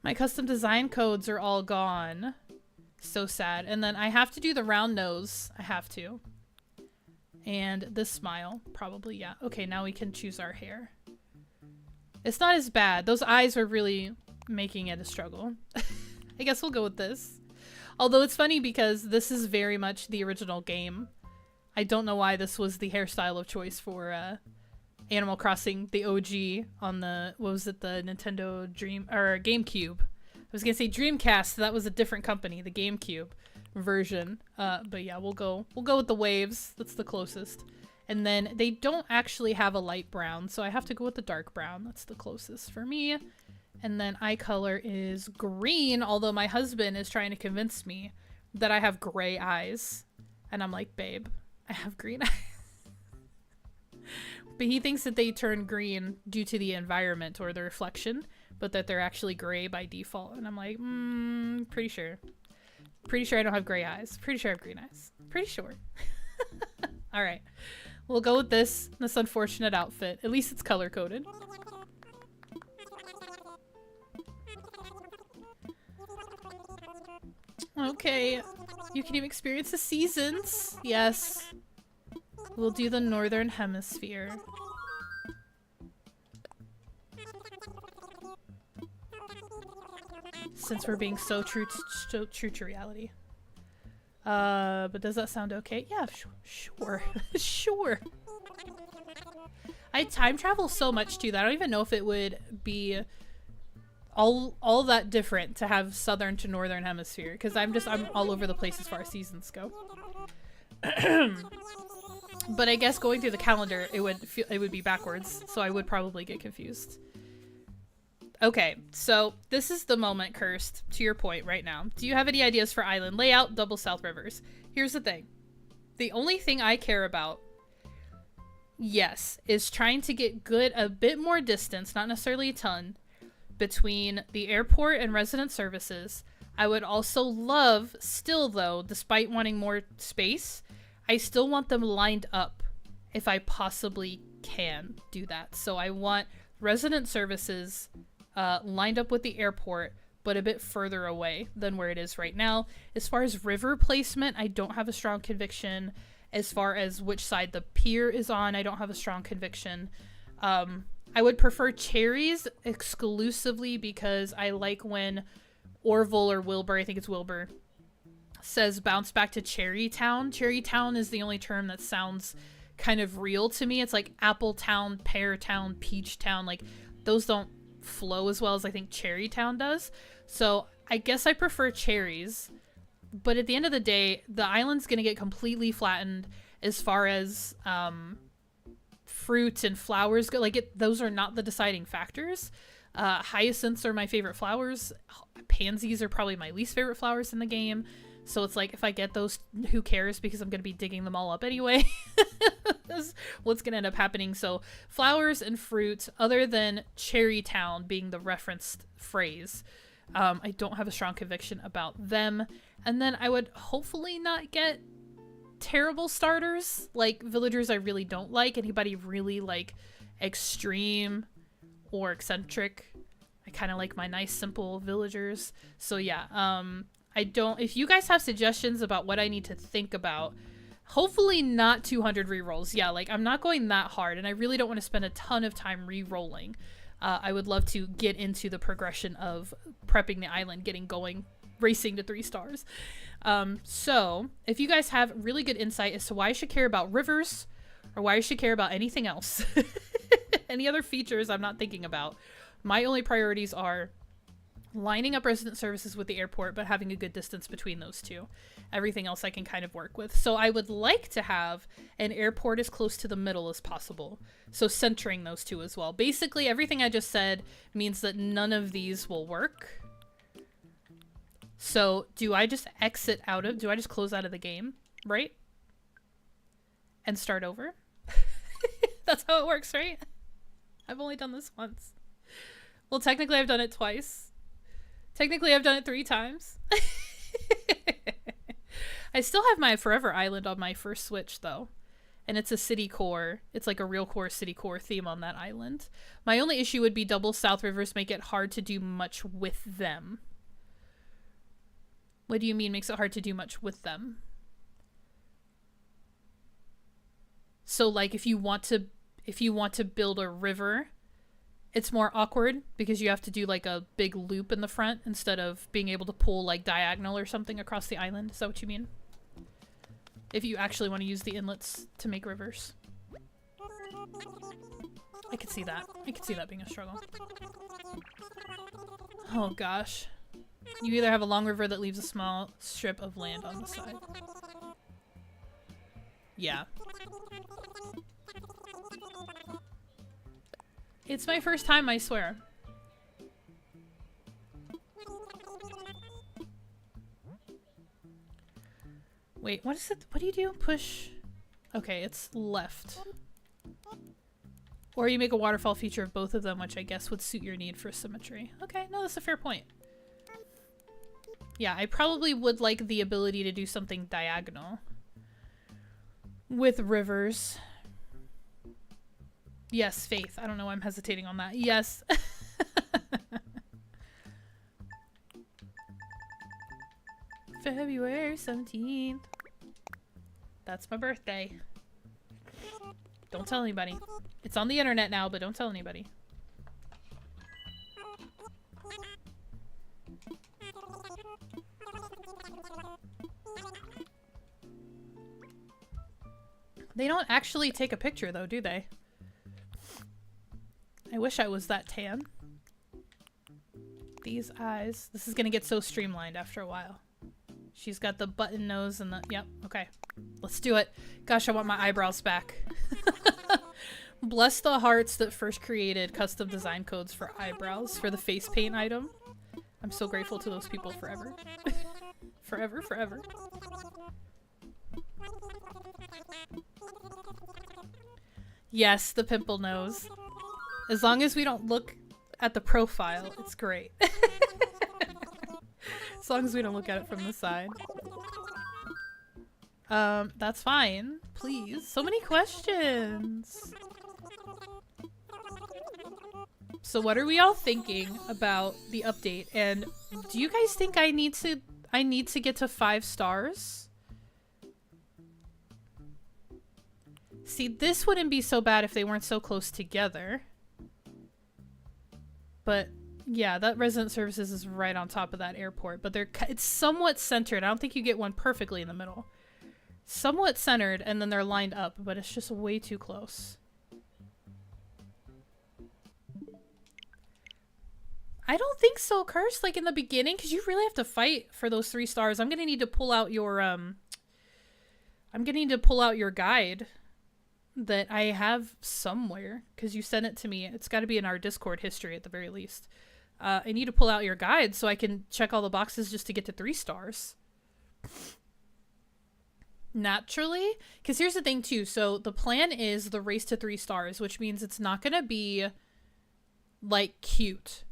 My custom design codes are all gone. So sad. And then I have to do the round nose. I have to. And this smile. Probably, yeah. Okay, now we can choose our hair. It's not as bad. Those eyes were really making it a struggle. I guess we'll go with this. Although it's funny because this is very much the original game. I don't know why this was the hairstyle of choice for Animal Crossing, the OG on the, what was it, the Nintendo GameCube. I was gonna say Dreamcast, that was a different company, the GameCube version. But yeah, we'll go with the waves. That's the closest. And then they don't actually have a light brown, so I have to go with the dark brown. That's the closest for me. And then eye color is green, although my husband is trying to convince me that I have gray eyes. And I'm like, babe, I have green eyes. But he thinks that they turn green due to the environment or the reflection, but that they're actually gray by default. And I'm like, pretty sure. Pretty sure I don't have gray eyes. Pretty sure I have green eyes. Pretty sure. All right. We'll go with this unfortunate outfit. At least it's color-coded. Okay. You can even experience the seasons. Yes. We'll do the Northern Hemisphere. Since we're being so true to reality. But does that sound okay? Yeah, sure. Sure. I time travel so much too that I don't even know if it would be all that different to have southern to northern hemisphere, because I'm all over the place as far as seasons go. But I guess going through the calendar it would be backwards, so I would probably get confused. Okay, so this is the moment, Cursed, to your point right now. Do you have any ideas for island layout, double South Rivers? Here's the thing. The only thing I care about, yes, is trying to get a bit more distance, not necessarily a ton, between the airport and resident services. I would also love, still though, despite wanting more space, I still want them lined up if I possibly can do that. So I want resident services lined up with the airport, but a bit further away than where it is right now. As far as river placement, I don't have a strong conviction. As far as which side the pier is on, I don't have a strong conviction. I would prefer cherries exclusively because I like when Orville or Wilbur, I think it's Wilbur, says bounce back to Cherry Town. Cherry Town is the only term that sounds kind of real to me. It's like Apple Town, Pear Town, Peach Town. Like, those don't flow as well as I think Cherry Town does. So I guess I prefer cherries, but at the end of the day, the island's gonna get completely flattened as far as fruits and flowers go. Like those are not the deciding factors. Hyacinths are my favorite flowers. Pansies are probably my least favorite flowers in the game. So it's like, if I get those, who cares? Because I'm going to be digging them all up anyway. That's what's going to end up happening. So flowers and fruit, other than Cherry Town being the referenced phrase, I don't have a strong conviction about them. And then I would hopefully not get terrible starters, like villagers I really don't like. Anybody really like extreme or eccentric. I kind of like my nice simple villagers. So yeah, if you guys have suggestions about what I need to think about, hopefully not 200 rerolls. Yeah, like I'm not going that hard, and I really don't want to spend a ton of time rerolling. I would love to get into the progression of prepping the island, getting going, racing to 3 stars. So if you guys have really good insight as to why I should care about rivers, or why I should care about anything else, any other features I'm not thinking about, my only priorities are lining up resident services with the airport, but having a good distance between those two. Everything else I can kind of work with. So I would like to have an airport as close to the middle as possible. So centering those two as well. Basically, everything I just said means that none of these will work. So do I just do I just close out of the game, right? And start over? That's how it works, right? I've only done this once. Well, technically I've done it twice. Technically I've done it 3 times. I still have my Forever Island on my first Switch, though. And it's a city core. It's like a real core city core theme on that island. My only issue would be double South Rivers make it hard to do much with them. What do you mean makes it hard to do much with them? So like if you want to build a river, it's more awkward because you have to do like a big loop in the front instead of being able to pull like diagonal or something across the island. Is that what you mean? If you actually want to use the inlets to make rivers. I could see that. I could see that being a struggle. Oh gosh. You either have a long river that leaves a small strip of land on the side. Yeah. It's my first time, I swear. Wait, what is it? What do you do? Push. Okay, it's left. Or you make a waterfall feature of both of them, which I guess would suit your need for symmetry. Okay, no, that's a fair point. Yeah, I probably would like the ability to do something diagonal with rivers. Yes, Faith. I don't know why I'm hesitating on that. Yes. February 17th. That's my birthday. Don't tell anybody. It's on the internet now, but don't tell anybody. They don't actually take a picture though, do they? I wish I was that tan. These eyes. This is gonna get so streamlined after a while. She's got the button nose and the... Yep, okay. Let's do it. Gosh, I want my eyebrows back. Bless the hearts that first created custom design codes for eyebrows for the face paint item. I'm so grateful to those people forever. Forever, forever. Yes, the pimple nose. As long as we don't look at the profile, it's great. As long as we don't look at it from the side. That's fine. Please. So many questions. So what are we all thinking about the update? And do you guys think I need to get to 5 stars? See, this wouldn't be so bad if they weren't so close together. But yeah, that resident services is right on top of that airport, but it's somewhat centered. I don't think you get one perfectly in the middle. Somewhat centered, and then they're lined up, but it's just way too close. I don't think so, Curse. Like in the beginning, because you really have to fight for those 3 stars. I'm gonna need to pull out your guide that I have somewhere, because you sent it to me. It's got to be in our Discord history at the very least. I need to pull out your guide so I can check all the boxes just to get to 3 stars. Naturally, because here's the thing too. So the plan is the race to 3 stars, which means it's not gonna be like cute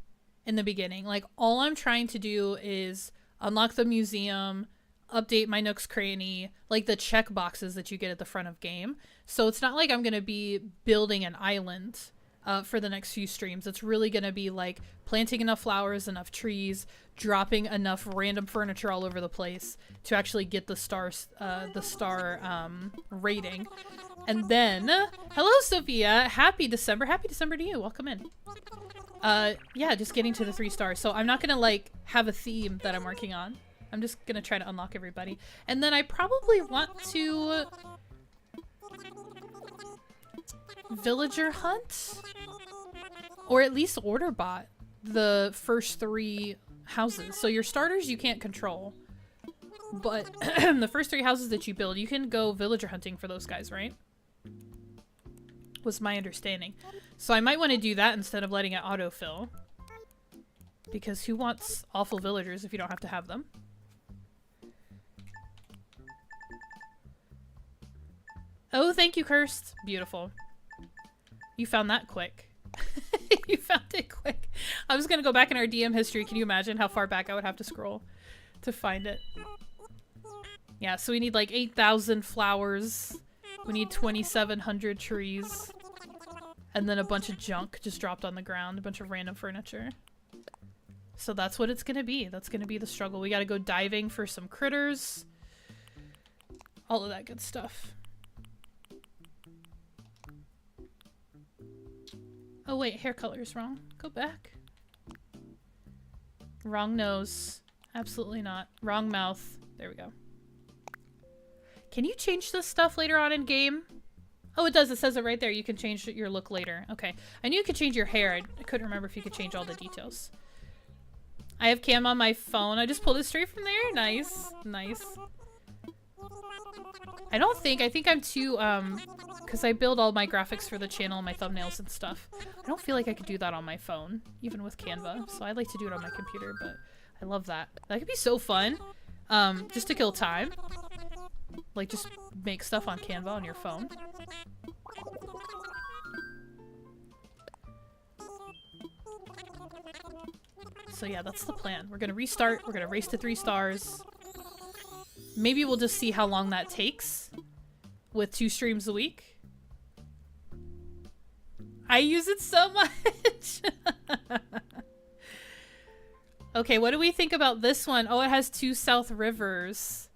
in the beginning. Like all I'm trying to do is unlock the museum, update my Nook's Cranny, like the check boxes that you get at the front of game. So it's not like I'm gonna be building an island for the next few streams. It's really gonna be like planting enough flowers, enough trees, dropping enough random furniture all over the place to actually get the star rating. And then, hello Sophia, happy December to you, welcome in. Yeah, just getting to the 3 stars. So I'm not gonna like have a theme that I'm working on. I'm just gonna try to unlock everybody. And then I probably want to villager hunt, or at least order bot the first 3 houses. So your starters you can't control, but the first 3 houses that you build, you can go villager hunting for those guys, right? Was my understanding. So I might want to do that instead of letting it autofill, because who wants awful villagers if you don't have to have them? Oh, thank you, Cursed. Beautiful. You found that quick. You found it quick. I was gonna go back in our DM history. Can you imagine how far back I would have to scroll to find it? Yeah, so we need like 8,000 flowers. We need 2,700 trees. And then a bunch of junk just dropped on the ground. A bunch of random furniture. So that's what it's gonna be. That's gonna be the struggle. We gotta go diving for some critters. All of that good stuff. Oh wait, hair color is wrong. Go back. Wrong nose. Absolutely not. Wrong mouth. There we go. Can you change this stuff later on in game? Oh, it does. It says it right there. You can change your look later. Okay. I knew you could change your hair. I couldn't remember if you could change all the details. I have cam on my phone. I just pulled it straight from there. Nice. Nice. I think I'm too, because I build all my graphics for the channel and my thumbnails and stuff. I don't feel like I could do that on my phone, even with Canva. So I like to do it on my computer, but I love that. That could be so fun. Just to kill time. Like, just make stuff on Canva on your phone. So yeah, that's the plan. We're gonna restart. We're gonna race to 3 stars. Maybe we'll just see how long that takes with 2 streams a week. I use it so much. Okay, what do we think about this one? Oh, it has 2 South Rivers.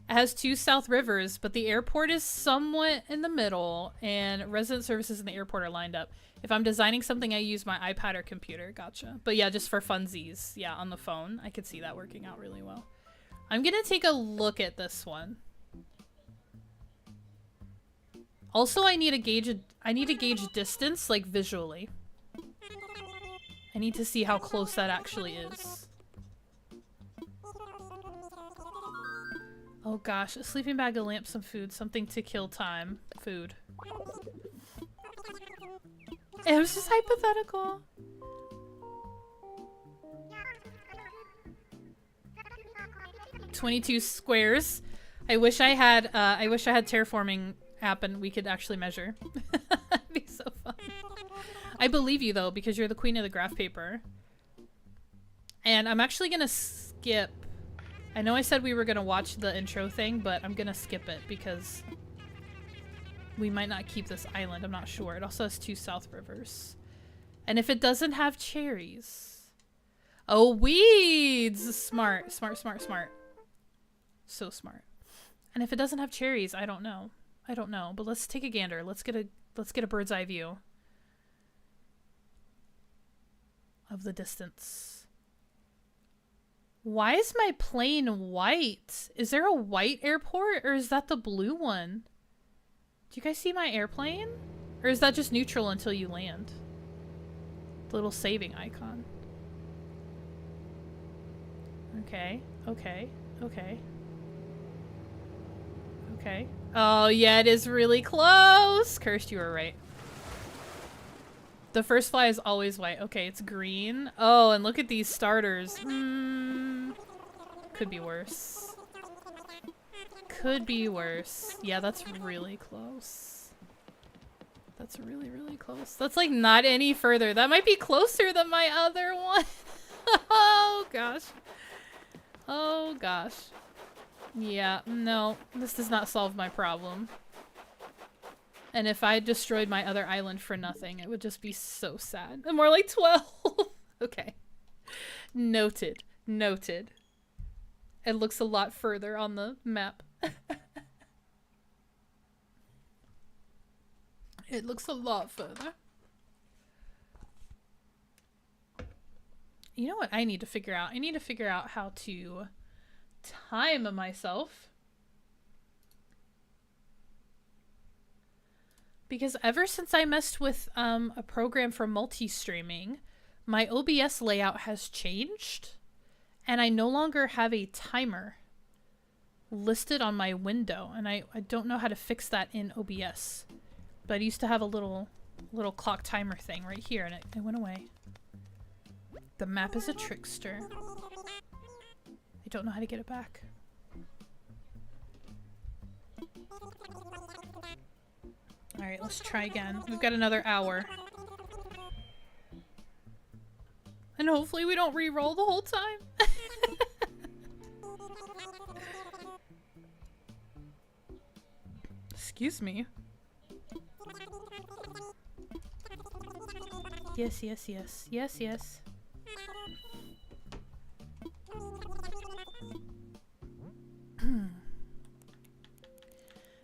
It has 2 South Rivers, but the airport is somewhat in the middle, and resident services in the airport are lined up. If I'm designing something, I use my iPad or computer. Gotcha. But yeah, just for funsies. Yeah, on the phone. I could see that working out really well. I'm gonna take a look at this one. Also, I need to gauge distance, like visually. I need to see how close that actually is. Oh gosh, a sleeping bag, a lamp, some food, something to kill time. Food. It was just hypothetical. "22 squares. I wish I had terraforming app and we could actually measure." That'd be so fun. I believe you though, because you're the queen of the graph paper. And I'm actually gonna skip. I know I said we were gonna watch the intro thing, but I'm gonna skip it because we might not keep this island. I'm not sure. It also has 2 South Rivers. And if it doesn't have cherries. Oh, weeds! Smart, smart, smart, smart. So smart. And if it doesn't have cherries, I don't know. I don't know, but let's take a gander. Let's get a bird's eye view of the distance. Why is my plane white? Is there a white airport, or is that the blue one? Do you guys see my airplane? Or is that just neutral until you land? The little saving icon. Okay. Okay. Okay. Okay. Oh, yeah, it is really close. Cursed, you were right. The first fly is always white. Okay, it's green. Oh, and look at these starters. Could be worse. Could be worse. Yeah, that's really close. That's really, really close. That's like not any further. That might be closer than my other one. Oh, gosh. Oh, gosh. Yeah, no. This does not solve my problem. And if I destroyed my other island for nothing, it would just be so sad. And more like 12. Okay. Noted. Noted. It looks a lot further on the map. It looks a lot further. You know what I need to figure out? I need to figure out how to time myself. Because ever since I messed with a program for multi-streaming, my OBS layout has changed. And I no longer have a timer listed on my window. And I don't know how to fix that in OBS. But I used to have a little clock timer thing right here, and it went away. The map is a trickster. I don't know how to get it back. Alright, let's try again. We've got another hour. And hopefully we don't re-roll the whole time. Excuse me. Yes, yes, yes. Yes, yes.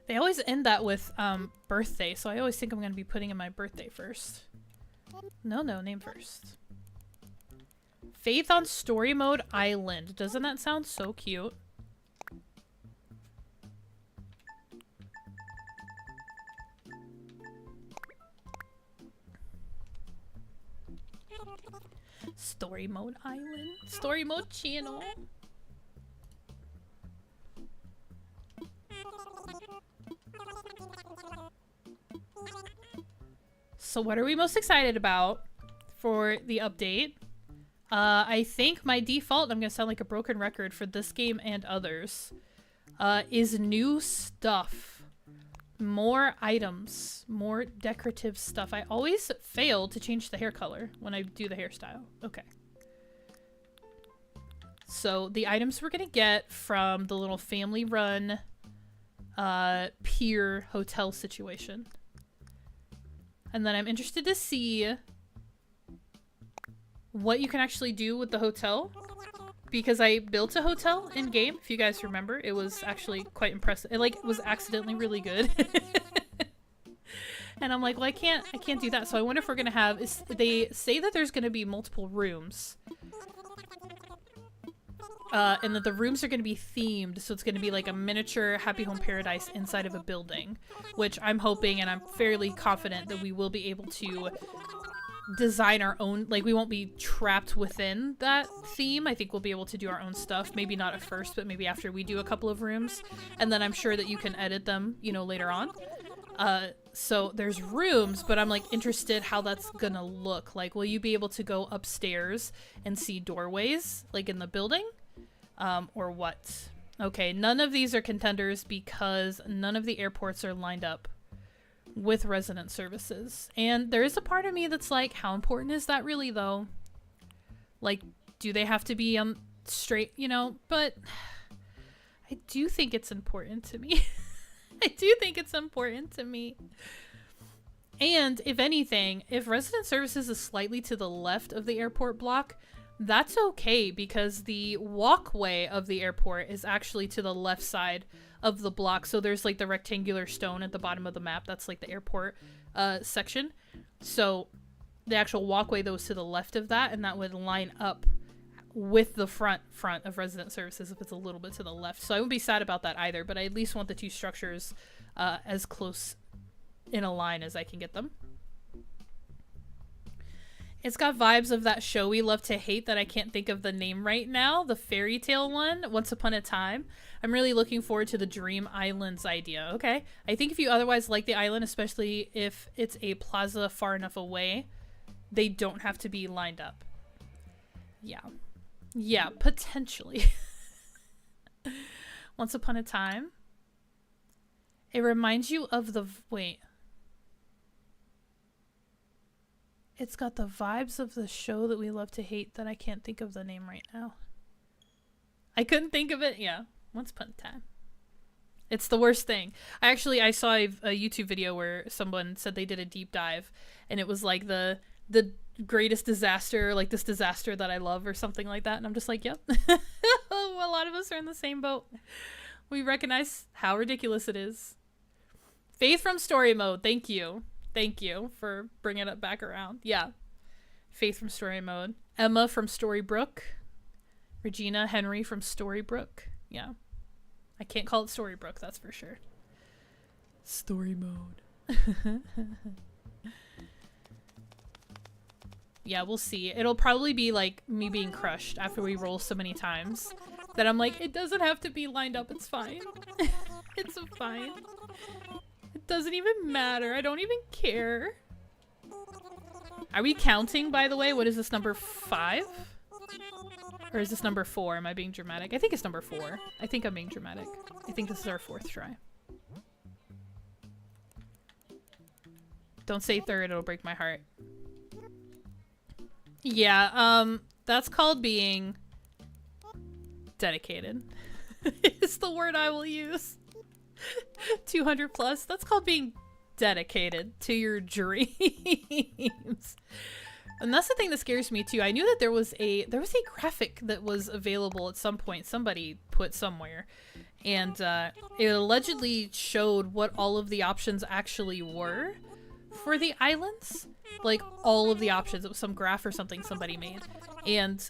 They always end that with birthday, so I always think I'm going to be putting in my birthday first. No, name first. Faith on Story Mode Island. Doesn't that sound so cute? Story Mode Island. Story Mode Channel. So what are we most excited about for the update? I think my default, I'm gonna sound like a broken record for this game and others, is new stuff. More items, more decorative stuff. I always fail to change the hair color when I do the hairstyle. Okay. So the items we're gonna get from the little family run pier hotel situation. And then I'm interested to see what you can actually do with the hotel. Because I built a hotel in game, if you guys remember. It was actually quite impressive. It like was accidentally really good. And I'm like, well, I can't do that. So I wonder if we're gonna have they say that there's gonna be multiple rooms. And that the rooms are going to be themed, so it's going to be like a miniature Happy Home Paradise inside of a building, which I'm hoping and I'm fairly confident that we will be able to design our own, like we won't be trapped within that theme. I think we'll be able to do our own stuff, maybe not at first, but maybe after we do a couple of rooms, and then I'm sure that you can edit them, you know, later on. So there's rooms, but I'm like interested how that's gonna look. Like, will you be able to go upstairs and see doorways, like in the building? Or what? Okay, none of these are contenders because none of the airports are lined up with resident services. And there is a part of me that's like, how important is that really though? Like, do they have to be straight, you know? But I do think it's important to me. I do think it's important to me. And if anything, if resident services is slightly to the left of the airport block, that's okay because the walkway of the airport is actually to the left side of the block. So there's like the rectangular stone at the bottom of the map. That's like the airport section. So the actual walkway goes to the left of that, and that would line up with the front of resident services if it's a little bit to the left. So I wouldn't be sad about that either, but I at least want the two structures as close in a line as I can get them. It's got vibes of that show we love to hate that I can't think of the name right now. The fairy tale one, Once Upon a Time. I'm really looking forward to the Dream Islands idea. Okay. I think if you otherwise like the island, especially if it's a plaza far enough away, they don't have to be lined up. Yeah. Yeah, potentially. Once Upon a Time. It reminds you of the... Wait. It's got the vibes of the show that we love to hate that I can't think of the name right now. I couldn't think of it. Yeah. Once Upon a Time. It's the worst thing. I saw a YouTube video where someone said they did a deep dive and it was like the greatest disaster, like this disaster that I love or something like that. And I'm just like, yep. A lot of us are in the same boat. We recognize how ridiculous it is. Faith from Story Mode. Thank you. Thank you for bringing it back around. Yeah. Faith from Story Mode. Emma from Storybrooke. Regina Henry from Storybrooke. Yeah. I can't call it Storybrooke, that's for sure. Story Mode. Yeah, we'll see. It'll probably be like me being crushed after we roll so many times that I'm like, it doesn't have to be lined up. It's fine. It's fine. It doesn't even matter. I don't even care. Are we counting, by the way? What is this, number 5? Or is this number 4? Am I being dramatic? I think it's number 4. I think I'm being dramatic. I think this is our 4th try. Don't say 3rd, it'll break my heart. Yeah, that's called being dedicated. It's the word I will use. 200 plus. That's called being dedicated to your dreams. And that's the thing that scares me too. I knew that there was a graphic that was available at some point. Somebody put somewhere, and it allegedly showed what all of the options actually were for the islands. Like all of the options. It was some graph or something somebody made, and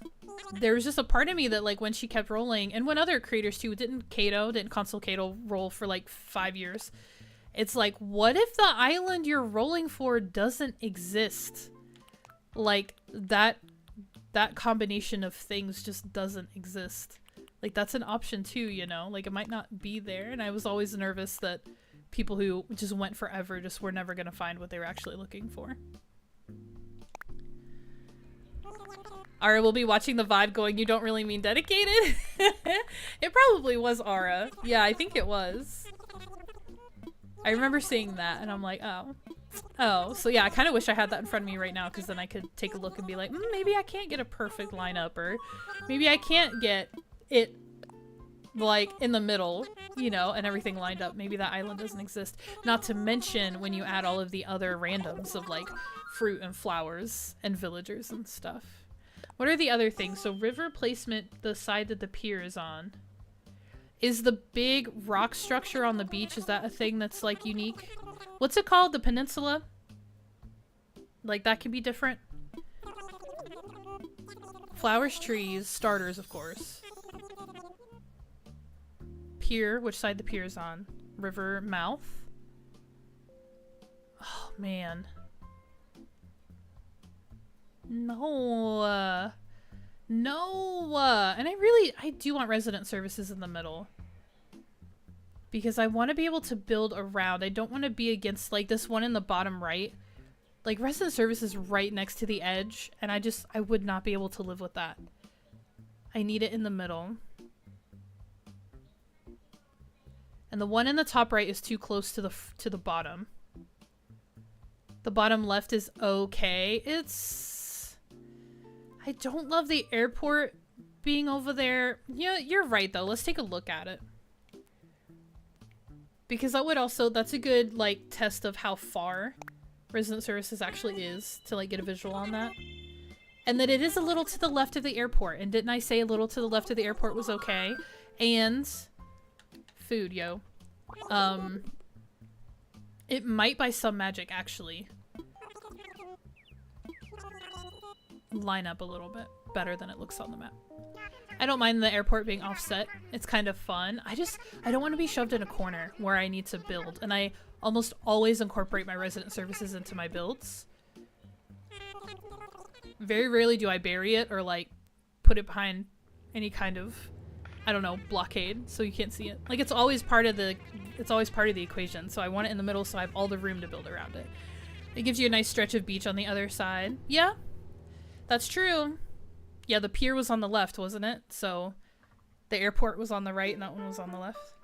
there was just a part of me that, like, when she kept rolling, and when other creators too, didn't Console Cato roll for like 5 years? It's like, what if the island you're rolling for doesn't exist? Like, that combination of things just doesn't exist. Like, that's an option too, you know? Like, it might not be there, and I was always nervous that people who just went forever just were never gonna find what they were actually looking for. Ara will be watching the vibe going, you don't really mean dedicated? It probably was Ara. Yeah, I think it was. I remember seeing that and I'm like, oh. Oh, so yeah, I kind of wish I had that in front of me right now, because then I could take a look and be like, maybe I can't get a perfect lineup, or maybe I can't get it like in the middle, you know, and everything lined up. Maybe that island doesn't exist. Not to mention when you add all of the other randoms of like fruit and flowers and villagers and stuff. What are the other things? So river placement, the side that the pier is on. Is the big rock structure on the beach, is that a thing that's like unique? What's it called? The peninsula? Like that could be different. Flowers, trees, starters, of course. Pier, which side the pier is on. River mouth. Oh man. No. No. And I do want resident services in the middle. Because I want to be able to build around. I don't want to be against like this one in the bottom right. Like resident services right next to the edge. And I would not be able to live with that. I need it in the middle. And the one in the top right is too close to the bottom. The bottom left is okay. I don't love the airport being over there. Yeah, you're right though. Let's take a look at it. Because that's a good like test of how far resident services actually is to like get a visual on that. And that it is a little to the left of the airport. And didn't I say a little to the left of the airport was okay? And food, yo. It might by some magic actually line up a little bit better than it looks on the map. I don't mind the airport being offset. It's kind of fun. I don't want to be shoved in a corner where I need to build. And I almost always incorporate my resident services into my builds. Very rarely do I bury it or like put it behind any kind of, I don't know, blockade so you can't see it. Like it's always part of the equation. So I want it in the middle so I have all the room to build around it. It gives you a nice stretch of beach on the other side. Yeah, that's true. Yeah, the pier was on the left, wasn't it? So the airport was on the right and that one was on the left.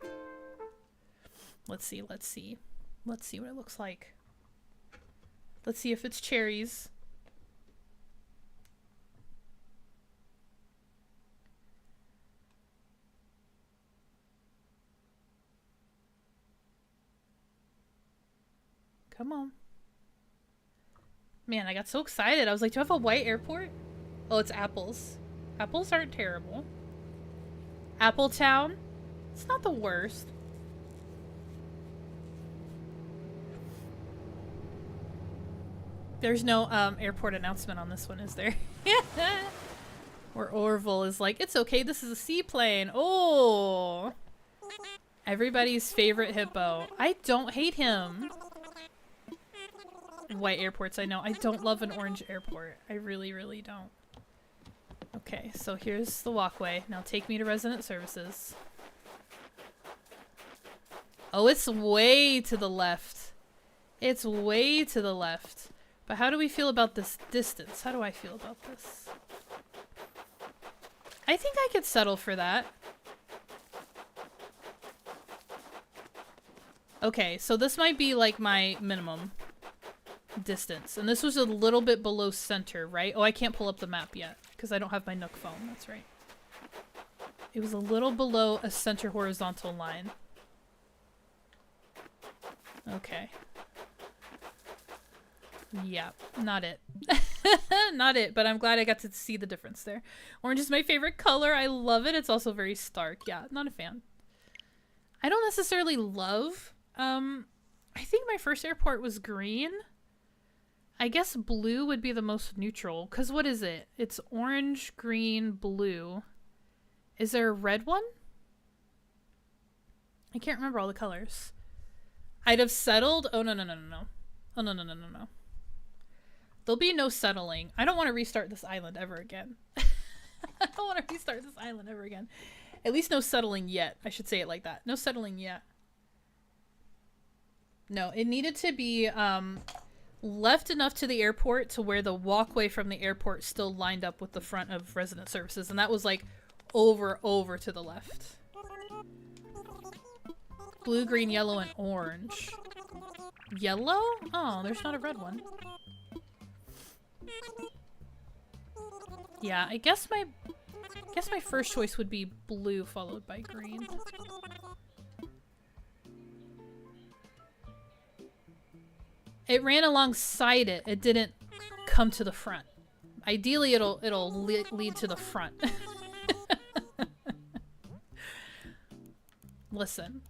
Let's see. Let's see what it looks like. Let's see if it's cherries. Come on. Man, I got so excited. I was like, do I have a white airport? Oh, it's apples. Apples aren't terrible. Appletown? It's not the worst. There's no airport announcement on this one, is there? Or Orville is like, it's okay, this is a seaplane. Oh! Everybody's favorite hippo. I don't hate him. White airports, I know. I don't love an orange airport. I really, really don't. Okay, so here's the walkway. Now take me to resident services. Oh, it's way to the left. It's way to the left. But how do we feel about this distance? How do I feel about this? I think I could settle for that. Okay, so this might be like my minimum distance. And this was a little bit below center, right? Oh, I can't pull up the map yet because I don't have my Nook phone. That's right. It was a little below a center horizontal line. Okay. Yeah, not it. Not it, but I'm glad I got to see the difference there. Orange is my favorite color. I love it. It's also very stark. Yeah, not a fan. I don't necessarily love, I think my first airport was green. I guess blue would be the most neutral, because what is it? It's orange, green, blue. Is there a red one? I can't remember all the colors. I'd have settled. Oh, no, no, no, no, no. Oh, no, no, no, no, no. There'll be no settling. I don't want to restart this island ever again. I don't want to restart this island ever again. At least no settling yet. I should say it like that. No settling yet. No, it needed to be left enough to the airport to where the walkway from the airport still lined up with the front of resident services. And that was like over to the left. Blue, green, yellow, and orange. Yellow? Oh, there's not a red one. Yeah, I guess my first choice would be blue followed by green. It ran alongside it. It didn't come to the front. Ideally, it'll lead to the front. Listen.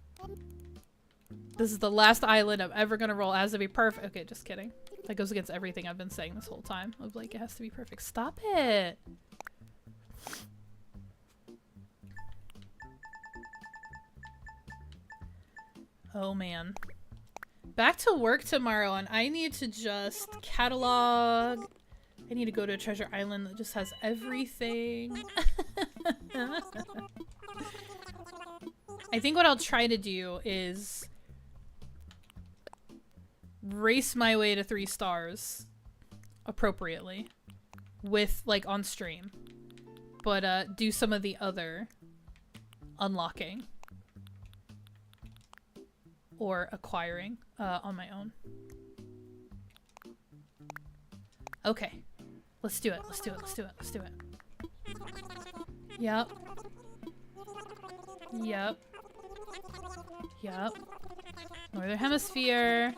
This is the last island I'm ever gonna roll. It has to be perfect. Okay, just kidding. That goes against everything I've been saying this whole time. Of like, it has to be perfect. Stop it! Oh man. Back to work tomorrow and I need to just catalog. I need to go to a treasure island that just has everything. I think what I'll try to do is race my way to 3 stars appropriately with like on stream, but do some of the other unlocking or acquiring on my own. Okay, let's do it. Let's do it. Let's do it. Let's do it. Yep. Yep. Yep. Northern Hemisphere.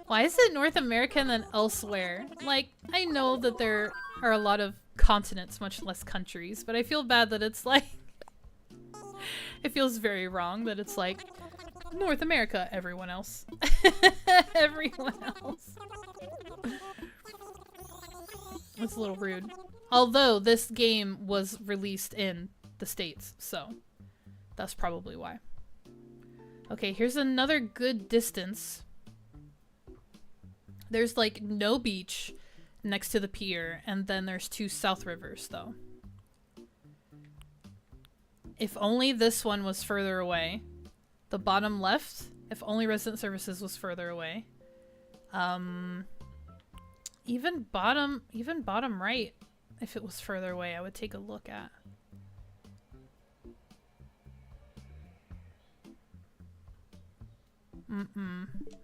Why is it North America and then elsewhere? Like, I know that there are a lot of continents, much less countries, but I feel bad that it's like... It feels very wrong that it's like, North America, everyone else. Everyone else. It's a little rude. Although, this game was released in the States, so that's probably why. Okay, here's another good distance. There's like no beach next to the pier, and then there's 2 south rivers though. If only this one was further away. The bottom left, if only resident services was further away. Even bottom right, if it was further away, I would take a look at.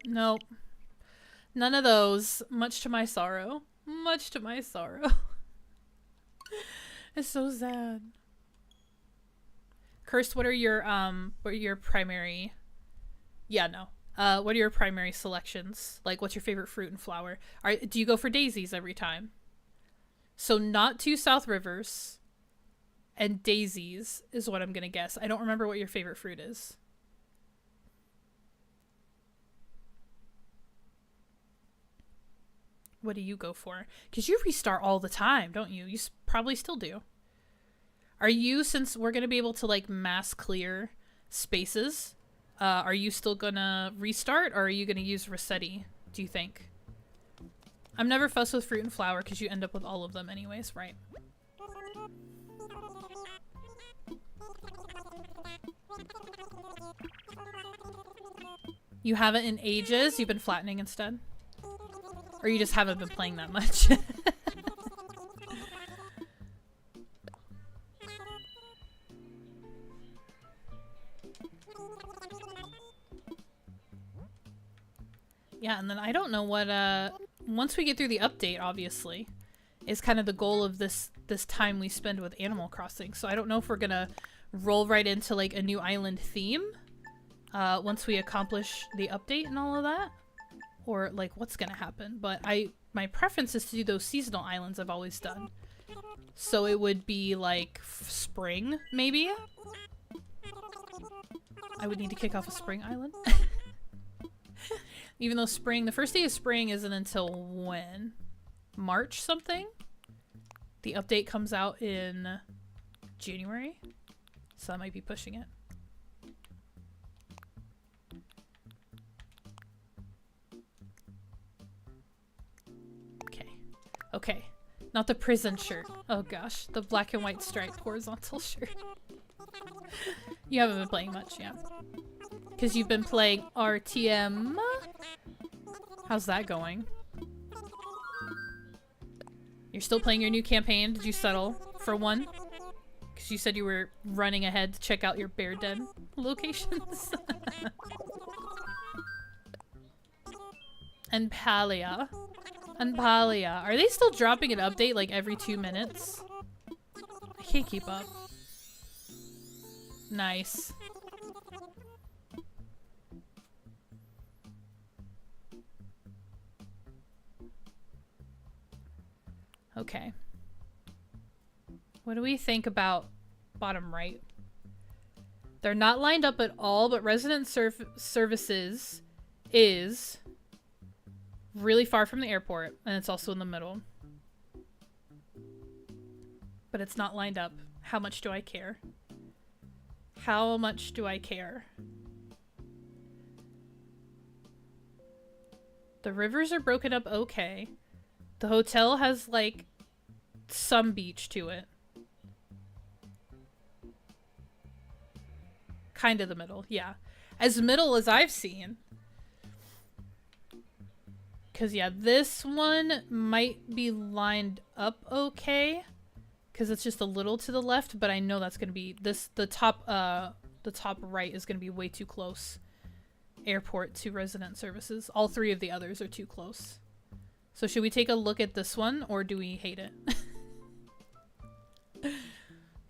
Nope. None of those. Much to my sorrow. Much to my sorrow. It's so sad. Cursed, what are your primary... Yeah, no. What are your primary selections? Like, what's your favorite fruit and flower? Do you go for daisies every time? So not 2 south rivers and daisies is what I'm gonna guess. I don't remember what your favorite fruit is. What do you go for? Because you restart all the time, don't you? You probably still do. Are you, since we're going to be able to like mass clear spaces, are you still going to restart, or are you going to use Resetti, do you think? I'm never fussed with fruit and flower because you end up with all of them anyways, right? You haven't in ages? You've been flattening instead? Or you just haven't been playing that much? Yeah, and then I don't know what, once we get through the update, obviously, is kind of the goal of this time we spend with Animal Crossing. So I don't know if we're gonna roll right into, like, a new island theme, once we accomplish the update and all of that. Or, like, what's gonna happen. But my preference is to do those seasonal islands I've always done. So it would be, like, spring, maybe? I would need to kick off a spring island. Even though spring, the first day of spring isn't until when? March something? The update comes out in January? So I might be pushing it. Okay. Not the prison shirt. Oh gosh. The black and white striped horizontal shirt. You haven't been playing much, yeah. Because you've been playing RTM. How's that going? You're still playing your new campaign? Did you settle for one? Because you said you were running ahead to check out your bear den locations. And Palia. And Palia. Are they still dropping an update like every 2 minutes? I can't keep up. Nice. Okay. What do we think about bottom right? They're not lined up at all, but resident services is really far from the airport, and it's also in the middle. But it's not lined up. How much do I care? How much do I care? The rivers are broken up okay. The hotel has, like, some beach to it. Kind of the middle, yeah. As middle as I've seen. Because, yeah, this one might be lined up okay. Because it's just a little to the left, but I know that's going to be... The top right is going to be way too close. Airport to resident services. All 3 of the others are too close. So should we take a look at this one, or do we hate it?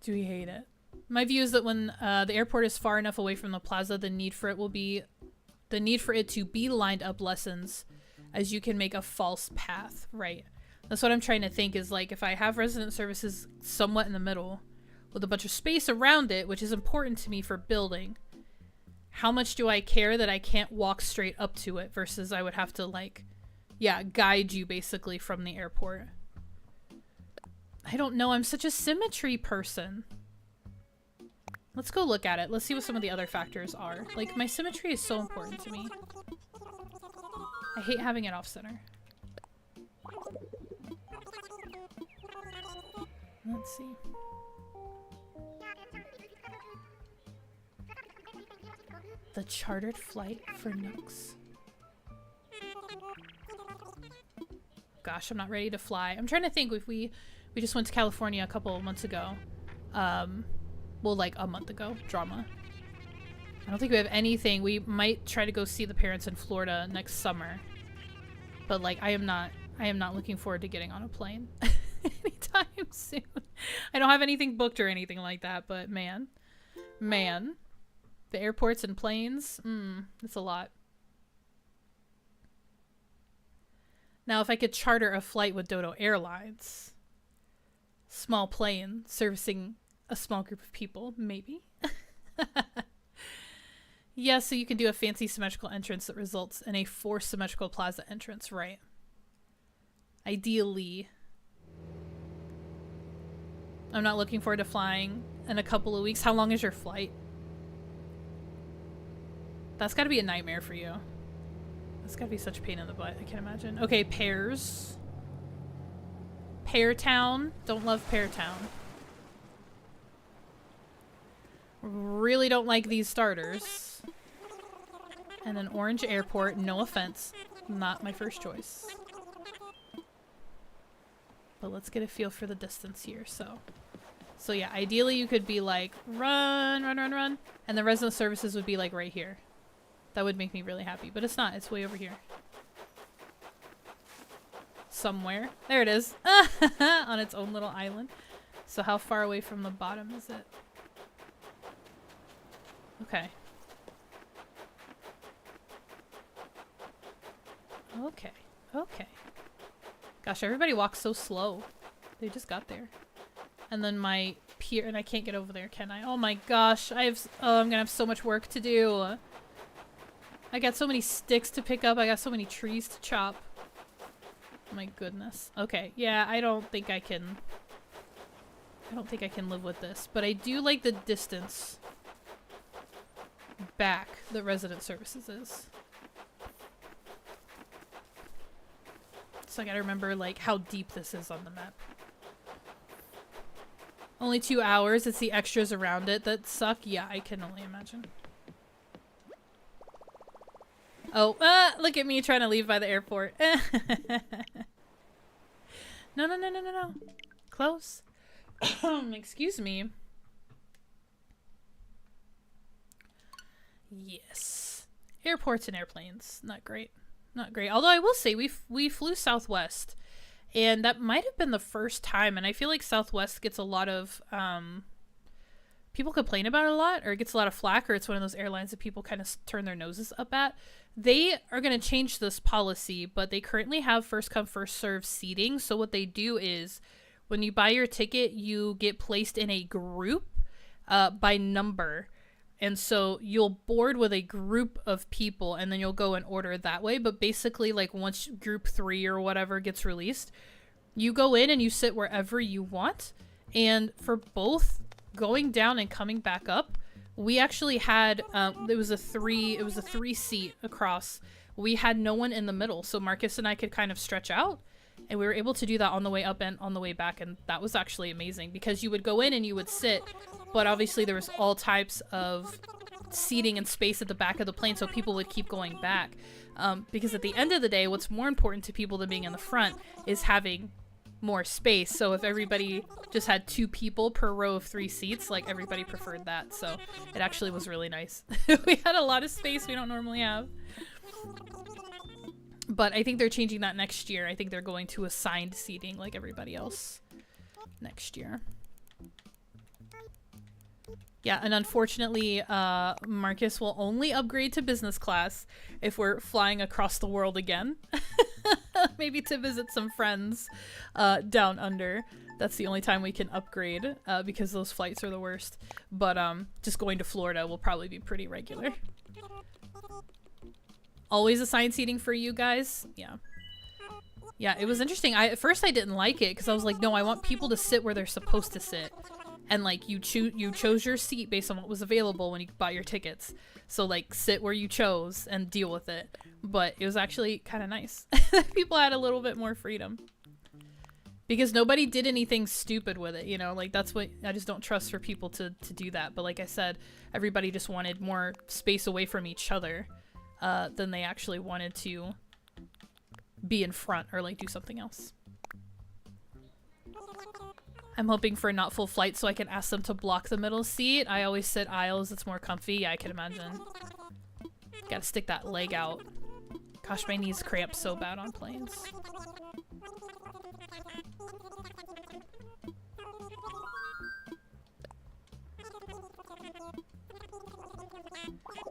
Do we hate it? My view is that when the airport is far enough away from the plaza, the need for it to be lined up lessens, as you can make a false path, right? That's what I'm trying to think is, like, if I have resident services somewhat in the middle with a bunch of space around it, which is important to me for building, how much do I care that I can't walk straight up to it versus I would have to, like, yeah, guide you basically from the airport. I don't know. I'm such a symmetry person. Let's go look at it. Let's see what some of the other factors are. Like, my symmetry is so important to me. I hate having it off center. Let's see. The chartered flight for Nooks. Gosh, I'm not ready to fly. I'm trying to think if we just went to California a couple of months ago. Well, like a month ago. Drama. I don't think we have anything. We might try to go see the parents in Florida next summer. But like I am not looking forward to getting on a plane anytime soon. I don't have anything booked or anything like that, but man. The airports and planes, it's a lot. Now, if I could charter a flight with Dodo Airlines, small plane servicing a small group of people, maybe. Yeah, so you can do a fancy symmetrical entrance that results in a forced symmetrical plaza entrance, right? Ideally. I'm not looking forward to flying in a couple of weeks. How long is your flight? That's got to be a nightmare for you. That's got to be such a pain in the butt. I can't imagine. Okay, Pears. Pear Town. Don't love Pear Town. Really don't like these starters. And then Orange Airport. No offense. Not my first choice. But let's get a feel for the distance here. So yeah, ideally you could be like, run. And the resident services would be like right here. That would make me really happy, but it's not. It's way over here. Somewhere. There it is. On its own little island. So how far away from the bottom is it? Okay. Okay. Gosh, everybody walks so slow. They just got there. And then my pier, and I can't get over there, can I? Oh my gosh, I'm gonna have so much work to do. I got so many sticks to pick up. I got so many trees to chop. My goodness. Okay, yeah, I don't think I can live with this. But I do like the distance back that resident services is. So I gotta remember like how deep this is on the map. Only 2 hours. It's the extras around it that suck. Yeah, I can only imagine. Oh, look at me trying to leave by the airport. No. Close. Excuse me. Yes. Airports and airplanes. Not great. Not great. Although I will say we flew Southwest. And that might have been the first time. And I feel like Southwest gets a lot of... people complain about it a lot, or it gets a lot of flack, or it's one of those airlines that people kind of turn their noses up at. They are going to change this policy, but they currently have first come, first serve seating. So what they do is when you buy your ticket, you get placed in a group by number. And so you'll board with a group of people and then you'll go and order that way. But basically, like once group 3 or whatever gets released, you go in and you sit wherever you want. And for both going down and coming back up, we actually had it was a three seat across. We had no one in the middle, so Marcus and I could kind of stretch out, and we were able to do that on the way up and on the way back, and that was actually amazing because you would go in and you would sit, but obviously there was all types of seating and space at the back of the plane, so people would keep going back, because at the end of the day, what's more important to people than being in the front is having more space. So if everybody just had 2 people per row of 3 seats, like everybody preferred that. So it actually was really nice. We had a lot of space we don't normally have. But I think they're changing that next year. I think they're going to assigned seating like everybody else next year. Yeah, and unfortunately, Marcus will only upgrade to business class if we're flying across the world again. Maybe to visit some friends down under. That's the only time we can upgrade because those flights are the worst. But just going to Florida will probably be pretty regular. Always assigned seating for you guys? Yeah. Yeah, it was interesting. At first I didn't like it because I was like, no, I want people to sit where they're supposed to sit. and like you chose your seat based on what was available when you bought your tickets. So like sit where you chose and deal with it. But it was actually kind of nice. People had a little bit more freedom. Because nobody did anything stupid with it, you know? Like, that's what I just don't trust for people to do that. But like I said, everybody just wanted more space away from each other than they actually wanted to be in front or like do something else. I'm hoping for a not full flight so I can ask them to block the middle seat. I always sit aisles, it's more comfy. Yeah, I can imagine. Gotta stick that leg out. Gosh, my knees cramp so bad on planes.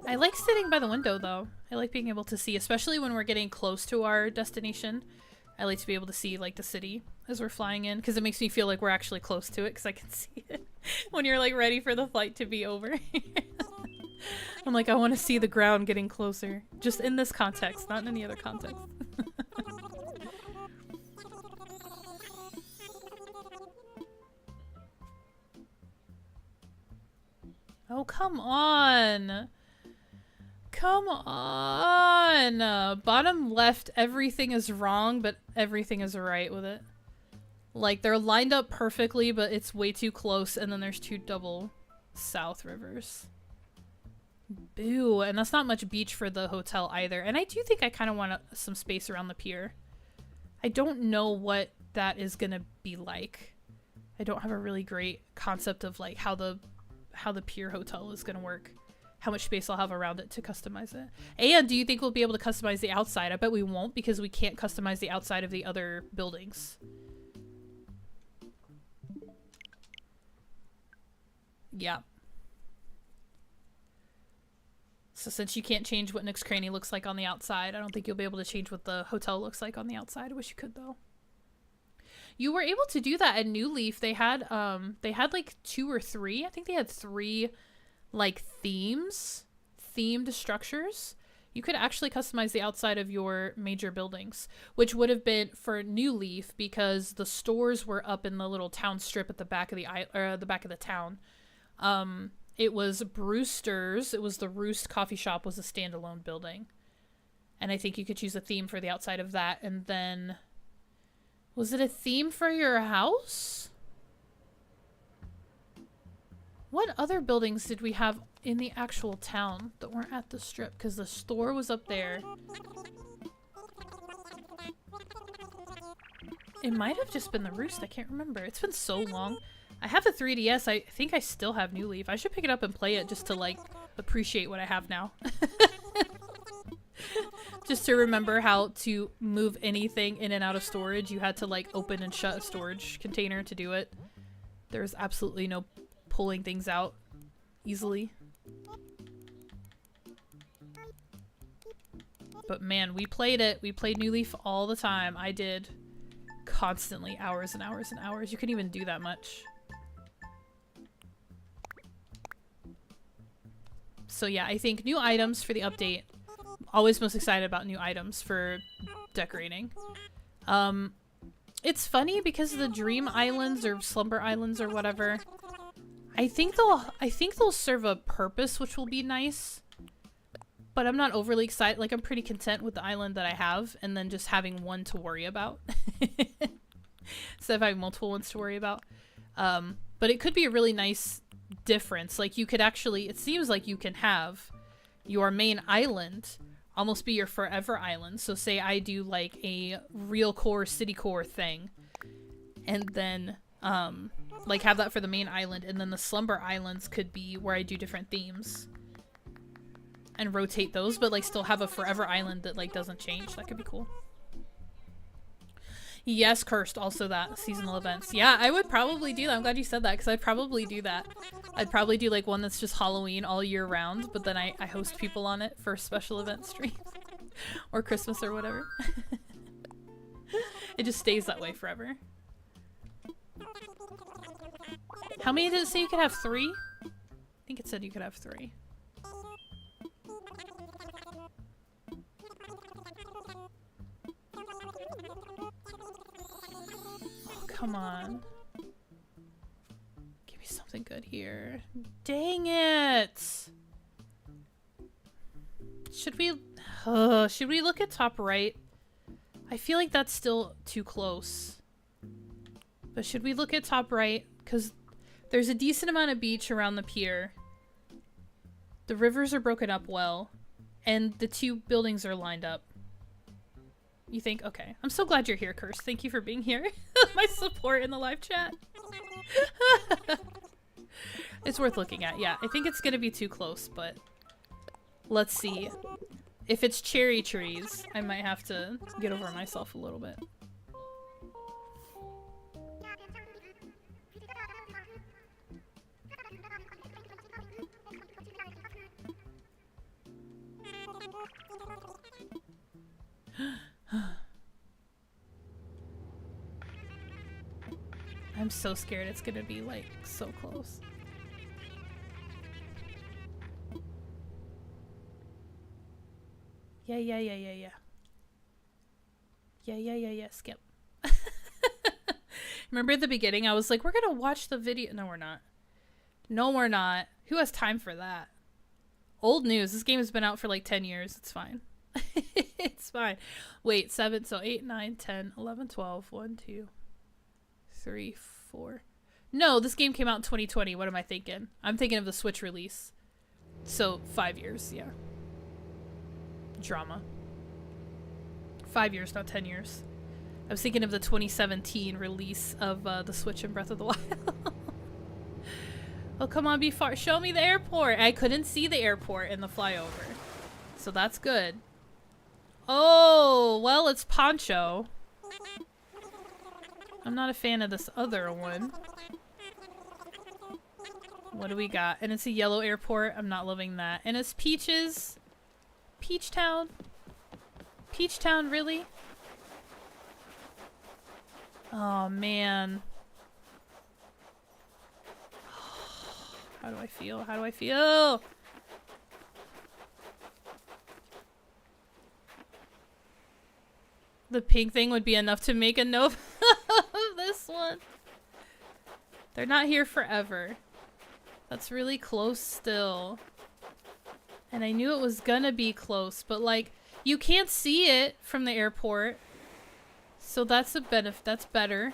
I like sitting by the window though. I like being able to see, especially when we're getting close to our destination. I like to be able to see like the city as we're flying in because it makes me feel like we're actually close to it because I can see it when you're like ready for the flight to be over. I'm like, I want to see the ground getting closer. Just in this context, not in any other context. Oh, come on. Come on! Bottom left, everything is wrong, but everything is right with it. Like, they're lined up perfectly, but it's way too close, and then there's two double south rivers. Boo, and that's not much beach for the hotel either. And I do think I kind of want some space around the pier. I don't know what that is gonna be like. I don't have a really great concept of, like, how the pier hotel is gonna work. How much space I'll have around it to customize it. And do you think we'll be able to customize the outside? I bet we won't because we can't customize the outside of the other buildings. Yeah. So since you can't change what Nook's Cranny looks like on the outside, I don't think you'll be able to change what the hotel looks like on the outside. I wish you could though. You were able to do that at New Leaf. They had like 2 or 3. I think they had 3 like themed structures. You could actually customize the outside of your major buildings, which would have been for New Leaf because the stores were up in the little town strip at the back of the back of the town. It was Brewster's. It was the Roost coffee shop was a standalone building, and I think you could choose a theme for the outside of that. And then, was it a theme for your house? What other buildings did we have in the actual town that weren't at the strip? Because the store was up there. It might have just been the Roost. I can't remember. It's been so long. I have a 3DS. I think I still have New Leaf. I should pick it up and play it just to, like, appreciate what I have now. Just to remember how to move anything in and out of storage. You had to, like, open and shut a storage container to do it. There's absolutely no pulling things out easily. But man, we played it. We played New Leaf all the time. I did constantly, hours and hours and hours. You couldn't even do that much. So yeah, I think new items for the update. Always most excited about new items for decorating. It's funny because the Dream Islands or Slumber Islands or whatever, I think they'll serve a purpose, which will be nice. But I'm not overly excited. Like, I'm pretty content with the island that I have, and then just having one to worry about. Instead of having multiple ones to worry about. But it could be a really nice difference. Like, you could actually, it seems like you can have your main island almost be your forever island. So say I do like a real core city core thing, and then like have that for the main island, and then the Slumber Islands could be where I do different themes and rotate those, but like still have a forever island that like doesn't change. That could be cool. Yes, Cursed, also that. Seasonal events. Yeah, I would probably do that. I'm glad you said that, because I'd probably do that. I'd probably do like one that's just Halloween all year round, but then I host people on it for special event streams. Or Christmas or whatever. It just stays that way forever. How many did it say you could have? 3? I think it said you could have 3. Oh, come on. Give me some something good here. Dang it! Should we look at top right? I feel like that's still too close. But should we look at top right? Because there's a decent amount of beach around the pier. The rivers are broken up well. And the two buildings are lined up. You think? Okay. I'm so glad you're here, Curse. Thank you for being here. My support in the live chat. It's worth looking at. Yeah, I think it's gonna be too close, but let's see. If it's cherry trees, I might have to get over myself a little bit. I'm so scared it's gonna be like so close. Yeah. Yeah, skip. Remember at the beginning I was like, we're gonna watch the video. No, we're not. No, we're not. Who has time for that? Old news. This game has been out for like 10 years. It's fine. It's fine. Wait, 7, so 8, 9, 10, 11, 12, 1, 2, 3, 4. No, this game came out in 2020. What am I thinking? I'm thinking of the Switch release. So 5 years, yeah. Drama. 5 years, not 10 years. I was thinking of the 2017 release of the Switch and Breath of the Wild. Oh, come on, be far. Show me the airport. I couldn't see the airport in the flyover. So that's good. Oh, well, it's Poncho. I'm not a fan of this other one. What do we got? And it's a yellow airport. I'm not loving that. And it's Peaches. Peach Town. Peach Town, really? Oh, man. How do I feel? How do I feel? The pink thing would be enough to make a note of this one. They're not here forever. That's really close still. And I knew it was gonna be close, but like, you can't see it from the airport. So that's a benefit. That's better.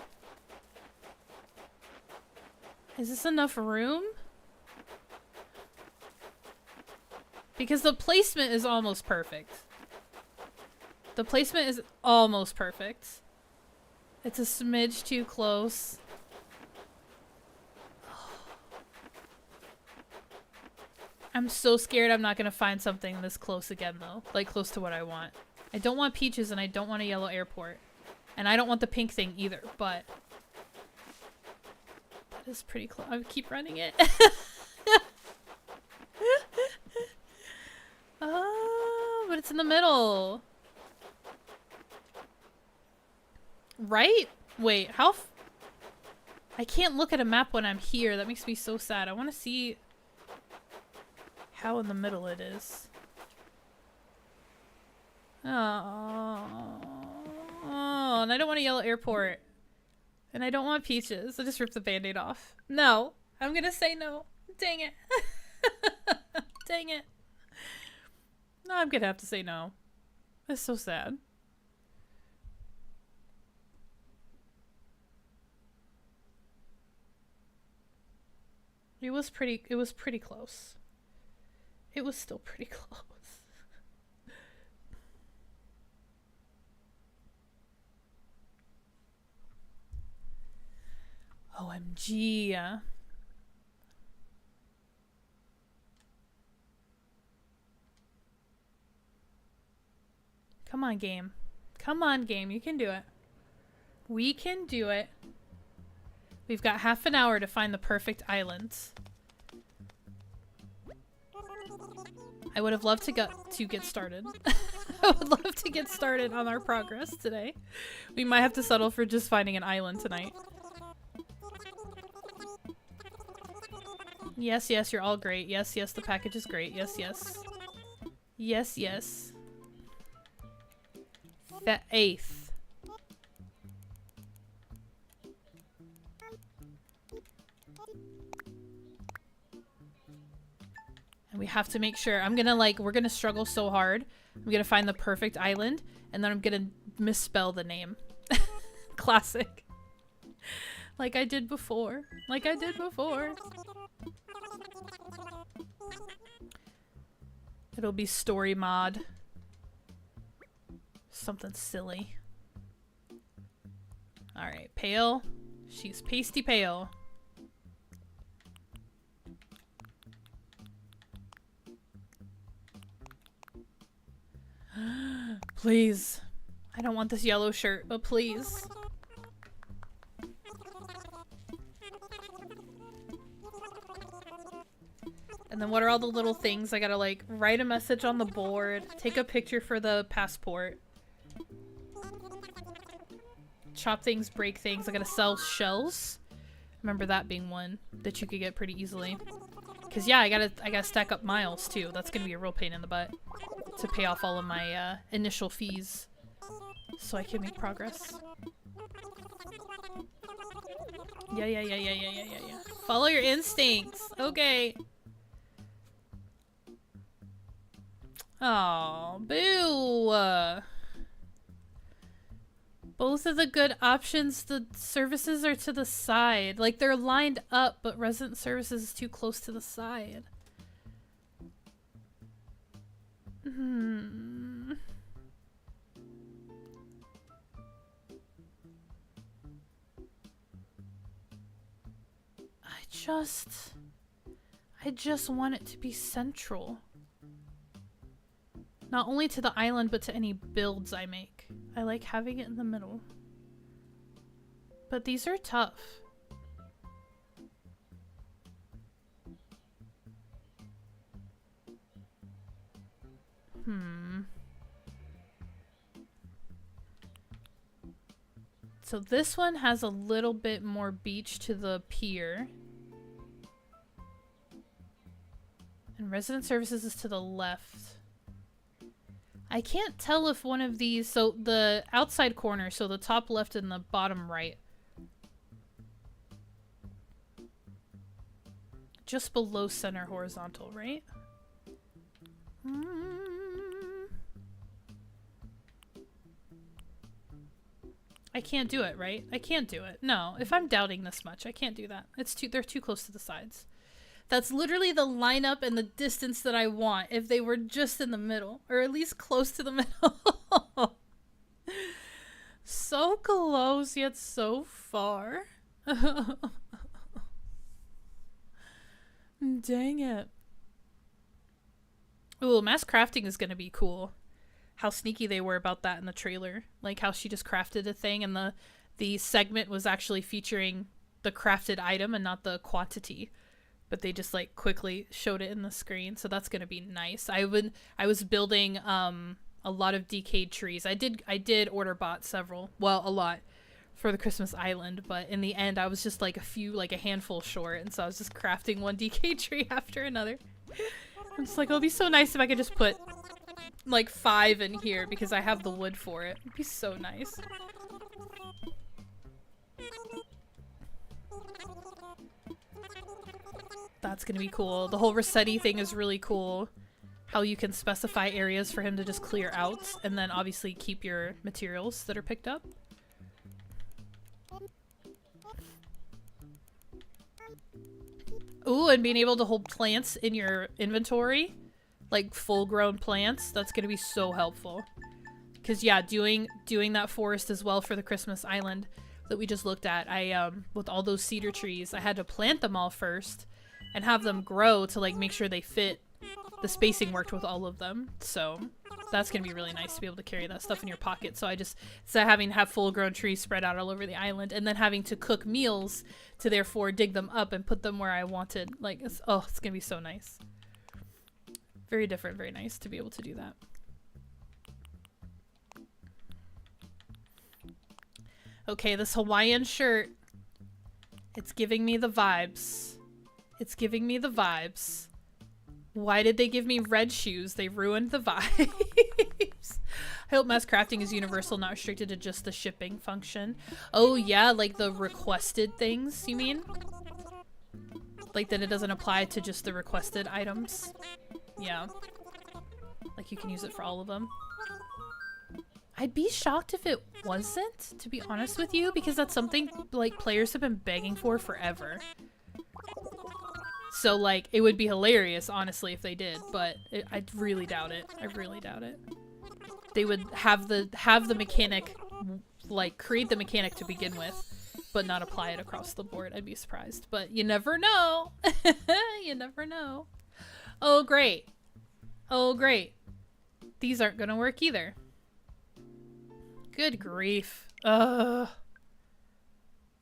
Is this enough room? Because the placement is almost perfect. The placement is almost perfect. It's a smidge too close. I'm so scared I'm not gonna find something this close again though. Like close to what I want. I don't want peaches and I don't want a yellow airport. And I don't want the pink thing either, but that is pretty close. I keep running it. Oh, but it's in the middle. Right? Wait, how I can't look at a map when I'm here. That makes me so sad. I want to see how in the middle it is. Oh, and I don't want a yellow airport. And I don't want peaches. I just ripped the band-aid off. No. I'm gonna say no. Dang it. Dang it. No, I'm gonna have to say no. That's so sad. It was pretty close. It was still pretty close. OMG. Come on, game. Come on, game. You can do it. We can do it. We've got half an hour to find the perfect island. I would have loved to get started. I would love to get started on our progress today. We might have to settle for just finding an island tonight. Yes, yes, you're all great. Yes, yes, the package is great. Yes, yes. Yes, yes. The 8th. have to make sure. I'm gonna like, we're gonna struggle so hard. I'm gonna find the perfect island, and then I'm gonna misspell the name. Classic. Like I did before. Like I did before. It'll be story mod. Something silly. Alright, pale. She's pasty pale. Please. I don't want this yellow shirt, but please. And then what are all the little things? I gotta like write a message on the board, take a picture for the passport. Chop things, break things. I gotta sell shells. Remember that being one that you could get pretty easily. Cause yeah, I gotta stack up miles too. That's gonna be a real pain in the butt to pay off all of my initial fees, so I can make progress. Yeah. Follow your instincts. Okay. Oh, boo. Both of the good options, the services are to the side. Like, they're lined up, but resident services is too close to the side. I just want it to be central. Not only to the island, but to any builds I make. I like having it in the middle. But these are tough. So this one has a little bit more beach to the pier. And resident services is to the left. I can't tell if one of these, so the outside corner, so the top left and the bottom right. Just below center horizontal, right? I can't do it, right? I can't do it. No, if I'm doubting this much, I can't do that. They're too close to the sides. That's literally the lineup and the distance that I want if they were just in the middle, or at least close to the middle. So close, yet so far. Dang it. Ooh, mass crafting is gonna be cool. How sneaky they were about that in the trailer. Like how she just crafted a thing and the segment was actually featuring the crafted item and not the quantity. But they just like quickly showed it in the screen, so that's gonna be nice. I was building a lot of decayed trees. I did order bought several, well, a lot for the Christmas island, but in the end I was just like a handful short, and so I was just crafting one decayed tree after another. I'm just like, it'll be so nice if I could just put like 5 in here because I have the wood for it. It'd be so nice. That's gonna be cool. The whole Rossetti thing is really cool. How you can specify areas for him to just clear out and then obviously keep your materials that are picked up. Ooh, and being able to hold plants in your inventory, like full-grown plants, that's gonna be so helpful. Because yeah, doing that forest as well for the Christmas island that we just looked at, I with all those cedar trees, I had to plant them all first and have them grow to like make sure they fit. The spacing worked with all of them, so that's gonna be really nice to be able to carry that stuff in your pocket. So I just, instead of having to have full-grown trees spread out all over the island and then having to cook meals to therefore dig them up and put them where I wanted, like, it's gonna be so nice. Very different, very nice to be able to do that. Okay, this Hawaiian shirt, it's giving me the vibes. It's giving me the vibes. Why did they give me red shoes? They ruined the vibes. I hope mass crafting is universal, not restricted to just the shipping function. Oh yeah, like the requested things, you mean? Like that it doesn't apply to just the requested items? Yeah. Like, you can use it for all of them. I'd be shocked if it wasn't, to be honest with you, because that's something, like, players have been begging for forever. So, like, it would be hilarious, honestly, if they did, but I really doubt it. I really doubt it. They would have the mechanic, like, create the mechanic to begin with, but not apply it across the board. I'd be surprised, but you never know. You never know. Oh, great. Oh, great. These aren't gonna work either. Good grief. Ugh.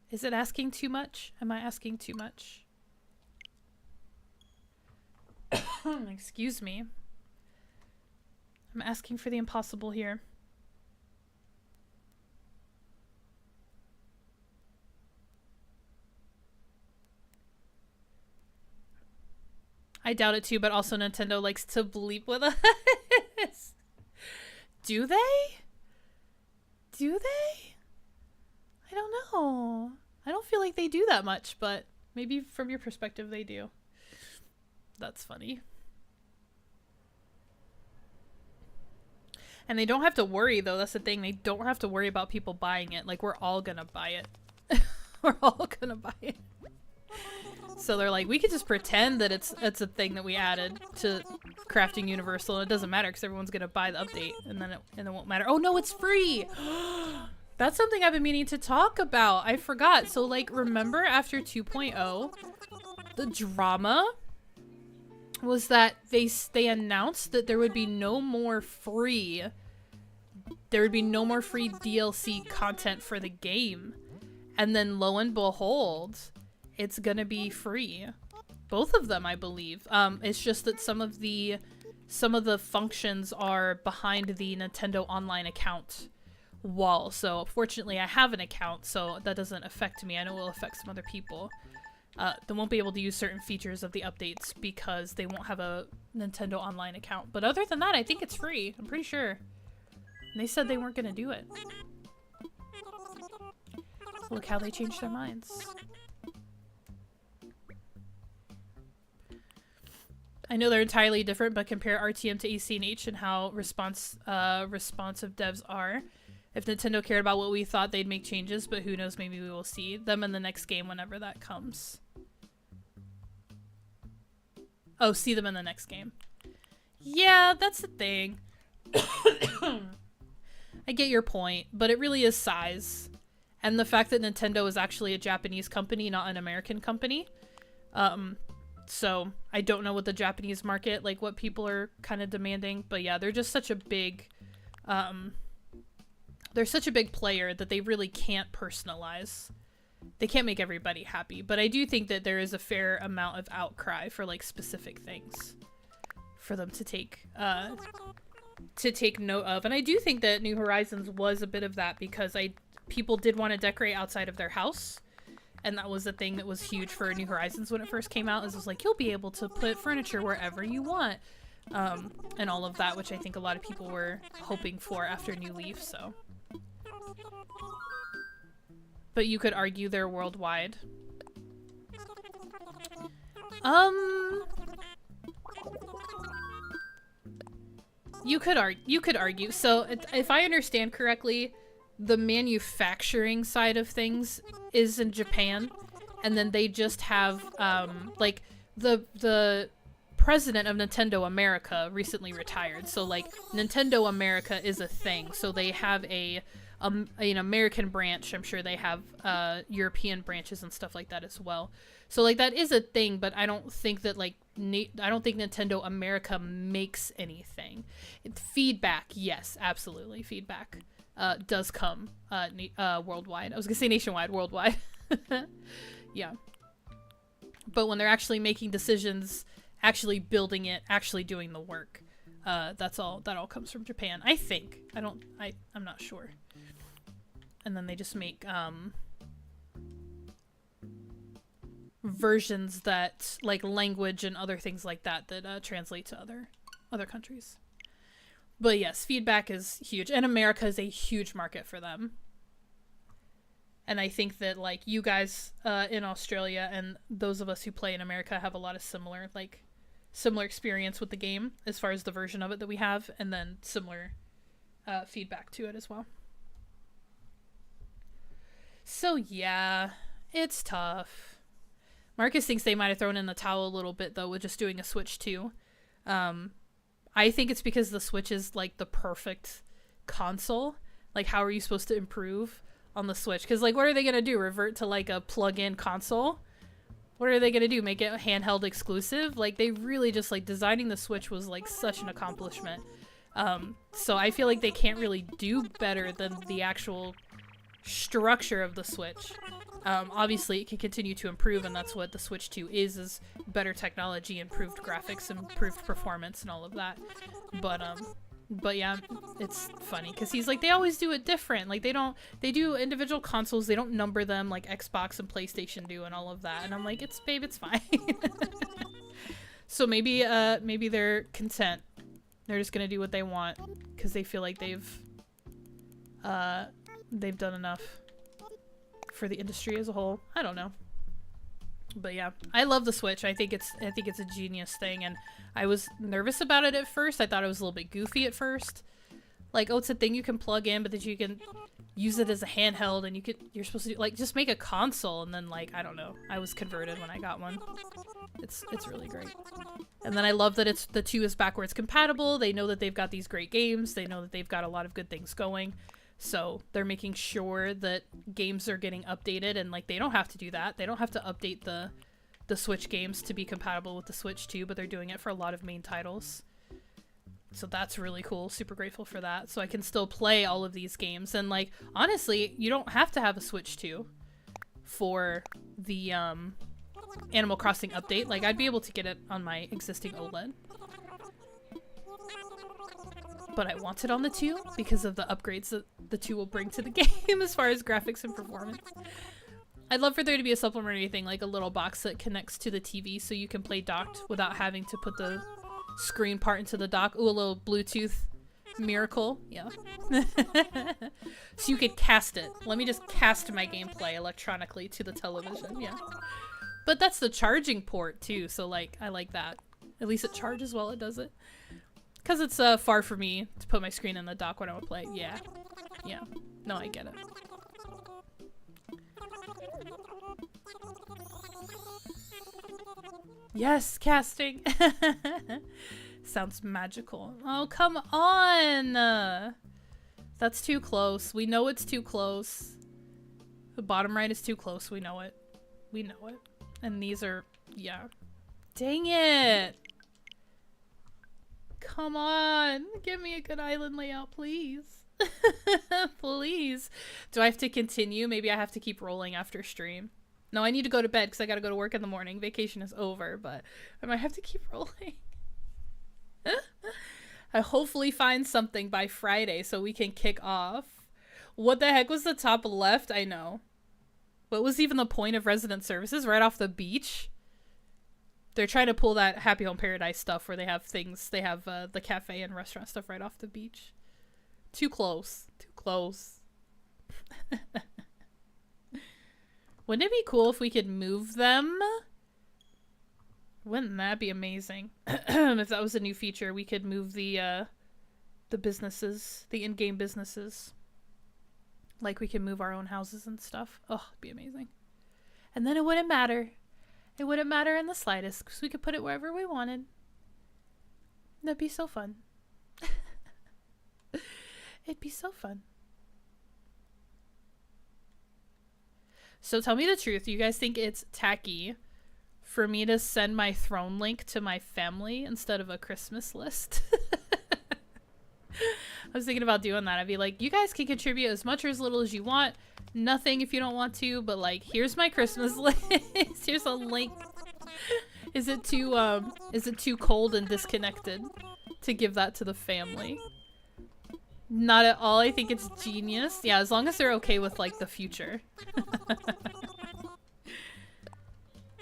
Is it asking too much? Am I asking too much? Excuse me. I'm asking for the impossible here. I doubt it too, but also Nintendo likes to bleep with us. Do they? Do they? I don't know. I don't feel like they do that much, but maybe from your perspective they do. That's funny. And they don't have to worry, though. That's the thing. They don't have to worry about people buying it. Like, we're all gonna buy it. We're all gonna buy it. So they're like, we could just pretend that it's a thing that we added to Crafting Universal. And it doesn't matter because everyone's gonna buy the update, and then it won't matter. Oh no, it's free. That's something I've been meaning to talk about. I forgot. So, like, remember after 2.0, the drama was that they announced that there would be no more free DLC content for the game. And then lo and behold, it's gonna be free. Both of them, I believe. It's just that some of the functions are behind the Nintendo Online account wall. So fortunately I have an account, so that doesn't affect me. I know it will affect some other people. They won't be able to use certain features of the updates because they won't have a Nintendo Online account. But other than that, I think it's free. I'm pretty sure. And they said they weren't gonna do it. Look how they changed their minds. I know they're entirely different, but compare RTM to ACNH and how responsive devs are. If Nintendo cared about what we thought, they'd make changes, but who knows, maybe we will see them in the next game whenever that comes. Oh, see them in the next game. Yeah, that's the thing. I get your point, but it really is size. And the fact that Nintendo is actually a Japanese company, not an American company. So I don't know what the Japanese market, like what people are kind of demanding, but yeah, they're just such a big, they're such a big player that they really can't personalize. They can't make everybody happy, but I do think that there is a fair amount of outcry for like specific things for them to take note of. And I do think that New Horizons was a bit of that because people did want to decorate outside of their house. And that was the thing that was huge for New Horizons when it first came out. Is it was like, you'll be able to put furniture wherever you want. And all of that, which I think a lot of people were hoping for after New Leaf, so. But you could argue they're worldwide. You could argue. So if I understand correctly, the manufacturing side of things is in Japan, and then they just have like the president of Nintendo America recently retired, so like Nintendo America is a thing. So they have an American branch. I'm sure they have European branches and stuff like that as well. So like that is a thing, but I don't think that like I don't think Nintendo America makes anything. Feedback, yes, absolutely, feedback does come worldwide. I was gonna say nationwide, worldwide. Yeah. But when they're actually making decisions, actually building it, actually doing the work, that all comes from Japan. I think. I'm not sure. And then they just make versions that like language and other things like that translate to other countries. But yes, feedback is huge, and America is a huge market for them. And I think that like you guys in Australia and those of us who play in America have a lot of similar like similar experience with the game as far as the version of it that we have, and then similar feedback to it as well. So yeah, it's tough. Marcus thinks they might have thrown in the towel a little bit though with just doing a Switch 2. I think it's because the Switch is like the perfect console. Like, how are you supposed to improve on the Switch? Because, like, what are they going to do? Revert to, like, a plug-in console? What are they going to do? Make it handheld exclusive? Like, they really just, like, designing the Switch was, like, such an accomplishment. So I feel like they can't really do better than the actual structure of the Switch. Obviously, it can continue to improve, and that's what the Switch 2 is better technology, improved graphics, improved performance, and all of that. But yeah, it's funny because he's like, they always do it different. Like, they do individual consoles, they don't number them like Xbox and PlayStation do and all of that. And I'm like, it's fine. So maybe they're content. They're just gonna do what they want because they feel like they've done enough for the industry as a whole. I don't know. But yeah, I love the Switch. I think it's a genius thing, and I was nervous about it at first. I thought it was a little bit goofy at first. Like, oh, it's a thing you can plug in, but that you can use it as a handheld, and you're supposed to do, like, just make a console, and then, like, I don't know. I was converted when I got one. It's really great. And then I love that the 2 is backwards compatible. They know that they've got these great games. They know that they've got a lot of good things going. So they're making sure that games are getting updated, and like, they don't have to do that. They don't have to update the Switch games to be compatible with the Switch 2, but they're doing it for a lot of main titles. So that's really cool. Super grateful for that. So I can still play all of these games. And like, honestly, you don't have to have a Switch 2 for the Animal Crossing update. Like, I'd be able to get it on my existing OLED. But I want it on the 2 because of the upgrades that the 2 will bring to the game as far as graphics and performance. I'd love for there to be a supplement or anything, like a little box that connects to the TV so you can play docked without having to put the screen part into the dock. Ooh, a little Bluetooth miracle. Yeah. So you could cast it. Let me just cast my gameplay electronically to the television. Yeah. But that's the charging port too, so like, I like that. At least it charges while it does it. Because it's far for me to put my screen in the dock when I would play. Yeah. Yeah. No, I get it. Yes, casting. Sounds magical. Oh, come on. That's too close. We know it's too close. The bottom right is too close. We know it. We know it. And these are, yeah. Dang it. Come on, give me a good island layout, please. Please. Do I have to continue? Maybe I have to keep rolling after stream. No, I need to go to bed because I gotta go to work in the morning. Vacation is over, but I might have to keep rolling. I hopefully find something by Friday so we can kick off. What the heck was the top left? I know. What was even the point of resident services? Right off the beach? They're trying to pull that Happy Home Paradise stuff where they have things, they have the cafe and restaurant stuff right off the beach. Too close. Too close. Wouldn't it be cool if we could move them? Wouldn't that be amazing? If that was a new feature, we could move the businesses, the in-game businesses. Like we can move our own houses and stuff. Oh, it'd be amazing. And then it wouldn't matter. It wouldn't matter in the slightest because we could put it wherever we wanted. That'd be so fun. It'd be so fun. So tell me the truth. You guys think it's tacky for me to send my throne link to my family instead of a Christmas list? I was thinking about doing that. I'd be like, you guys can contribute as much or as little as you want. Nothing if you don't want to, but like, here's my Christmas list. Here's a link. Is it too cold and disconnected to give that to the family? Not at all. I think it's genius. Yeah, as long as they're okay with like the future.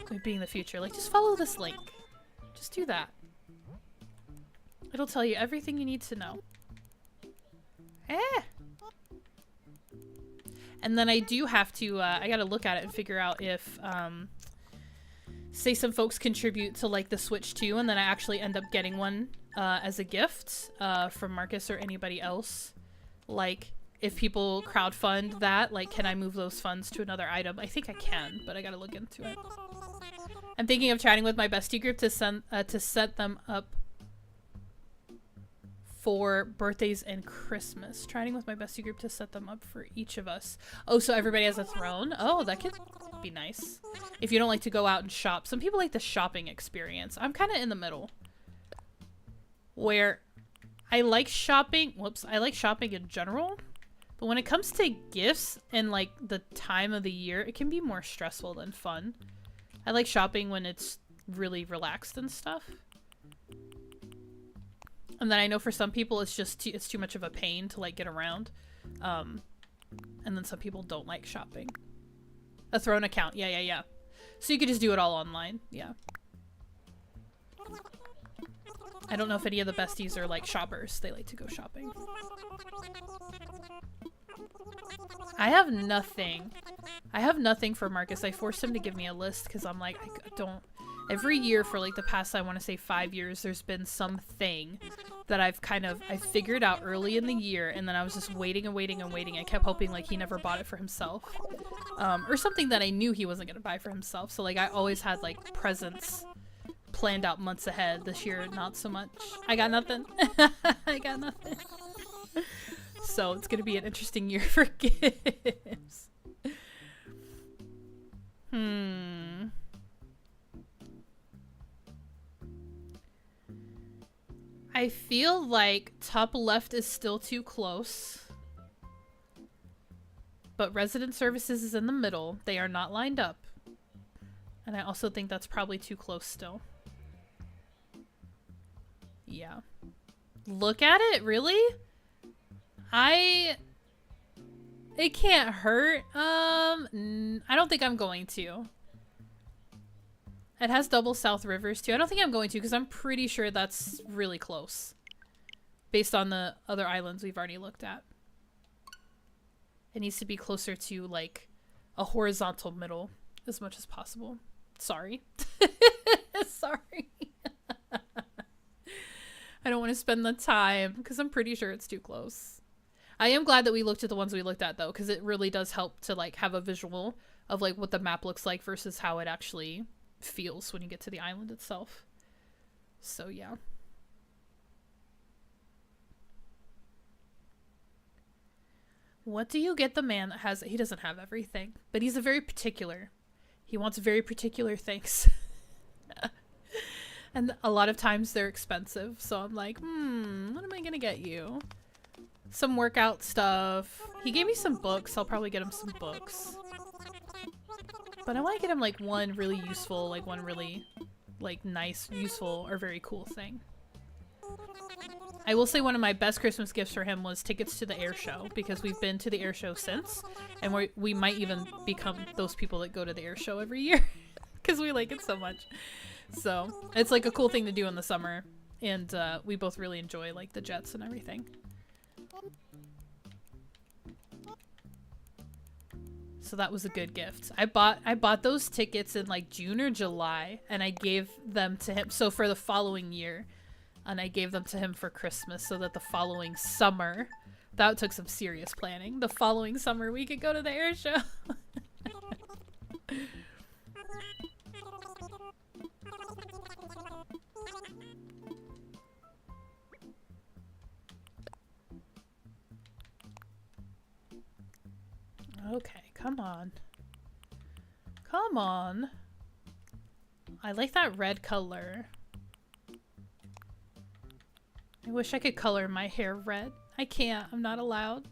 It being the future. Like, just follow this link. Just do that. It'll tell you everything you need to know. And then I do have to, I gotta look at it and figure out if say some folks contribute to like the Switch 2, and then I actually end up getting one as a gift from Marcus or anybody else. Like, if people crowdfund that, like, can I move those funds to another item? I think I can, but I gotta look into it. I'm thinking of chatting with my bestie group to set them up for birthdays and Christmas. Chatting with my bestie group to set them up for each of us. Oh, so everybody has a throne? Oh, that could be nice. If you don't like to go out and shop. Some people like the shopping experience. I'm kind of in the middle. Where I like shopping. Whoops. I like shopping in general. But when it comes to gifts and like the time of the year, it can be more stressful than fun. I like shopping when it's really relaxed and stuff. And then I know for some people it's just it's too much of a pain to like get around. And then some people don't like shopping. A throne account. Yeah. So you could just do it all online. Yeah. I don't know if any of the besties are like shoppers. They like to go shopping. I have nothing. I have nothing for Marcus. I forced him to give me a list because I'm like, I don't... Every year for like the past, I want to say 5 years, there's been something that I figured out early in the year, and then I was just waiting and waiting and waiting. I kept hoping like he never bought it for himself. Or something that I knew he wasn't going to buy for himself. So like I always had like presents planned out months ahead. This year, not so much. I got nothing. I got nothing. So it's going to be an interesting year for gifts. I feel like top left is still too close. But resident services is in the middle. They are not lined up. And I also think that's probably too close still. Yeah. Look at it, really? It can't hurt. I don't think I'm going to. It has double South Rivers too. I don't think I'm going to because I'm pretty sure that's really close. Based on the other islands we've already looked at. It needs to be closer to like a horizontal middle as much as possible. Sorry. Sorry. I don't want to spend the time because I'm pretty sure it's too close. I am glad that we looked at the ones we looked at though, because it really does help to like have a visual of like what the map looks like versus how it actually feels when you get to the island itself. So yeah. What do you get the man that has... He doesn't have everything, but he's a very particular. He wants very particular things. And a lot of times they're expensive, so I'm like, what am I gonna get you? Some workout stuff. He gave me some books. I'll probably get him some books. But I want to get him like one really useful, like one really like nice, useful, or very cool thing. I will say one of my best Christmas gifts for him was tickets to the air show, because we've been to the air show since, and we might even become those people that go to the air show every year because we like it so much. So it's like a cool thing to do in the summer, and we both really enjoy like the jets and everything. So that was a good gift. I bought those tickets in like June or July, and I gave them to him. So for the following year, and I gave them to him for Christmas so that the following summer, that took some serious planning. The following summer we could go to the air show. Okay, come on. Come on. I like that red color. I wish I could color my hair red. I can't. I'm not allowed.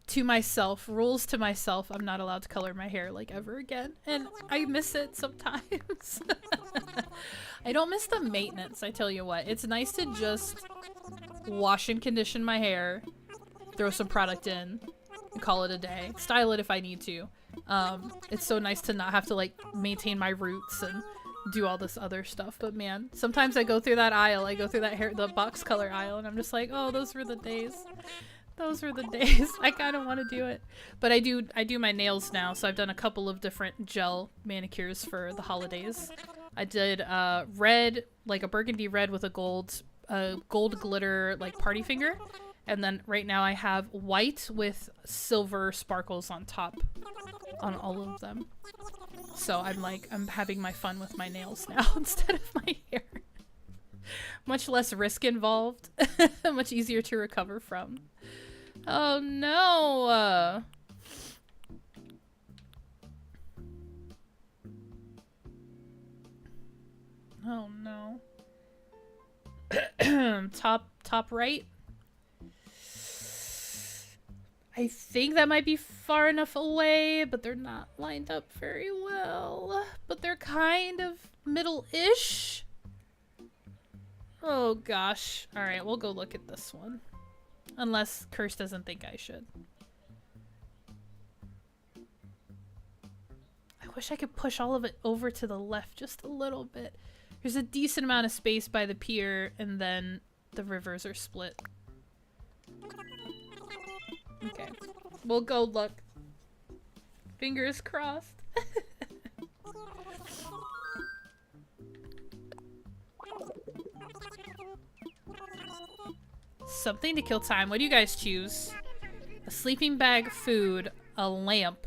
To myself. Rules to myself. I'm not allowed to color my hair like ever again. And I miss it sometimes. I don't miss the maintenance, I tell you what. It's nice to just wash and condition my hair. Throw some product in. And call it a day. Style it if I need to. It's so nice to not have to like maintain my roots and do all this other stuff. But man, sometimes I go through that aisle. I go through that the box color aisle, and I'm just like, oh, those were the days. Those were the days. I kind of want to do it. But I do my nails now, so I've done a couple of different gel manicures for the holidays. I did red, like a burgundy red with a gold glitter like party finger. And then right now I have white with silver sparkles on top on all of them. So I'm having my fun with my nails now instead of my hair. Much less risk involved. Much easier to recover from. Oh no! Oh no. Top right. I think that might be far enough away, but they're not lined up very well. But they're kind of middle-ish. Oh gosh. Alright, we'll go look at this one. Unless Kirst doesn't think I should. I wish I could push all of it over to the left just a little bit. There's a decent amount of space by the pier, and then the rivers are split. Okay. We'll go look. Fingers crossed. Something to kill time. What do you guys choose? A sleeping bag, food, a lamp,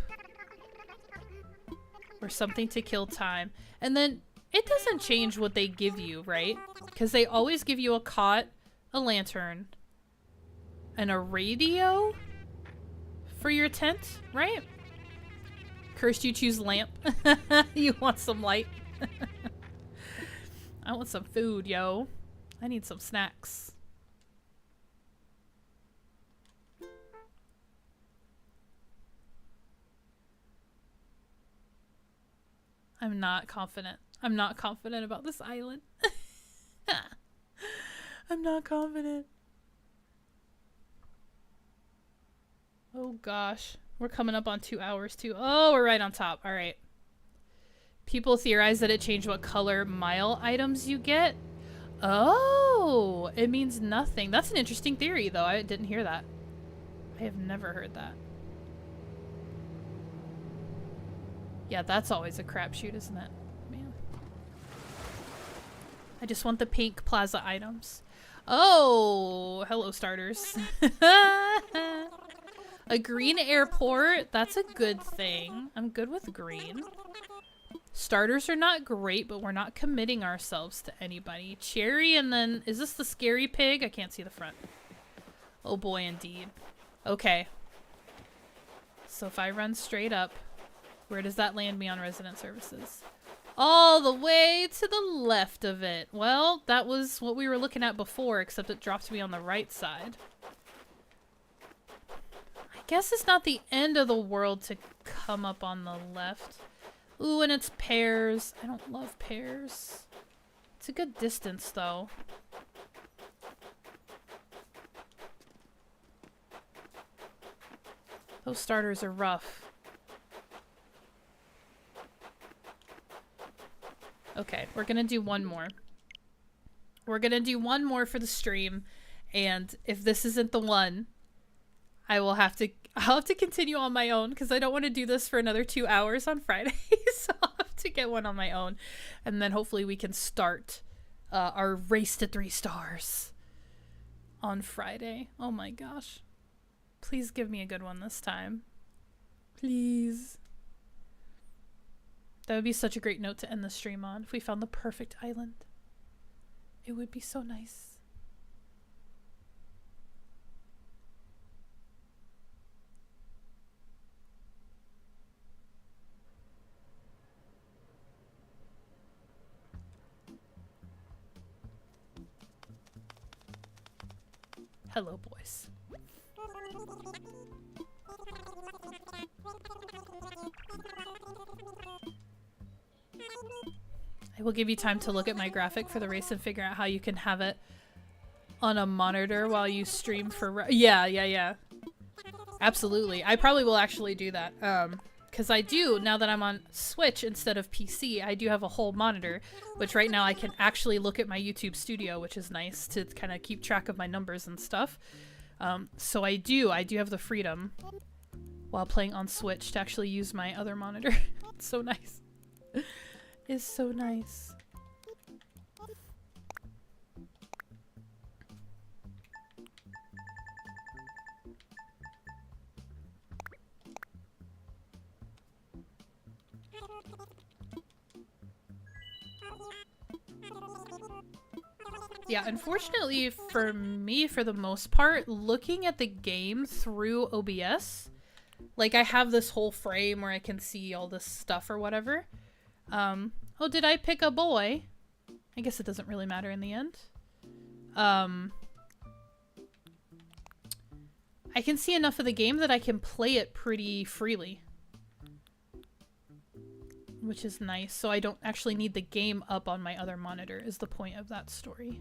or something to kill time. And then it doesn't change what they give you, right? Because they always give you a cot, a lantern, and a radio for your tent, right? Cursed, you choose lamp. You want some light. I want some food, yo. I need some snacks. I'm not confident. I'm not confident about this island. I'm not confident. Oh gosh. We're coming up on 2 hours too. Oh, we're right on top. All right. People theorize that it changed what color mile items you get. Oh, it means nothing. That's an interesting theory though. I didn't hear that. I have never heard that. Yeah, that's always a crapshoot, isn't it? Man. I just want the pink plaza items. Oh, hello starters. A green airport. That's a good thing. I'm good with green. Starters are not great, but we're not committing ourselves to anybody. Cherry, and then... Is this the scary pig? I can't see the front. Oh boy, indeed. Okay. So if I run straight up... Where does that land me on resident services? All the way to the left of it. Well, that was what we were looking at before, except it dropped me on the right side. I guess it's not the end of the world to come up on the left. Ooh, and it's pears. I don't love pears. It's a good distance, though. Those starters are rough. Okay, we're gonna do one more. We're gonna do one more for the stream, and if this isn't the one, I'll have to continue on my own because I don't want to do this for another 2 hours on Friday. So I'll have to get one on my own, and then hopefully we can start our race to 3 stars on Friday. Oh my gosh. Please give me a good one this time. Please. That would be such a great note to end the stream on if we found the perfect island. It would be so nice. Hello, boys. I will give you time to look at my graphic for the race and figure out how you can have it on a monitor while you stream for... Yeah. Absolutely. I probably will actually do that. Because I do, now that I'm on Switch instead of PC, I do have a whole monitor, which right now I can actually look at my YouTube studio, which is nice to kind of keep track of my numbers and stuff. So I do have the freedom while playing on Switch to actually use my other monitor. It's so nice. It's so nice. Yeah, unfortunately for me, for the most part, looking at the game through OBS, like I have this whole frame where I can see all this stuff or whatever. Oh, did I pick a boy? I guess it doesn't really matter in the end. I can see enough of the game that I can play it pretty freely, which is nice. So I don't actually need the game up on my other monitor is the point of that story.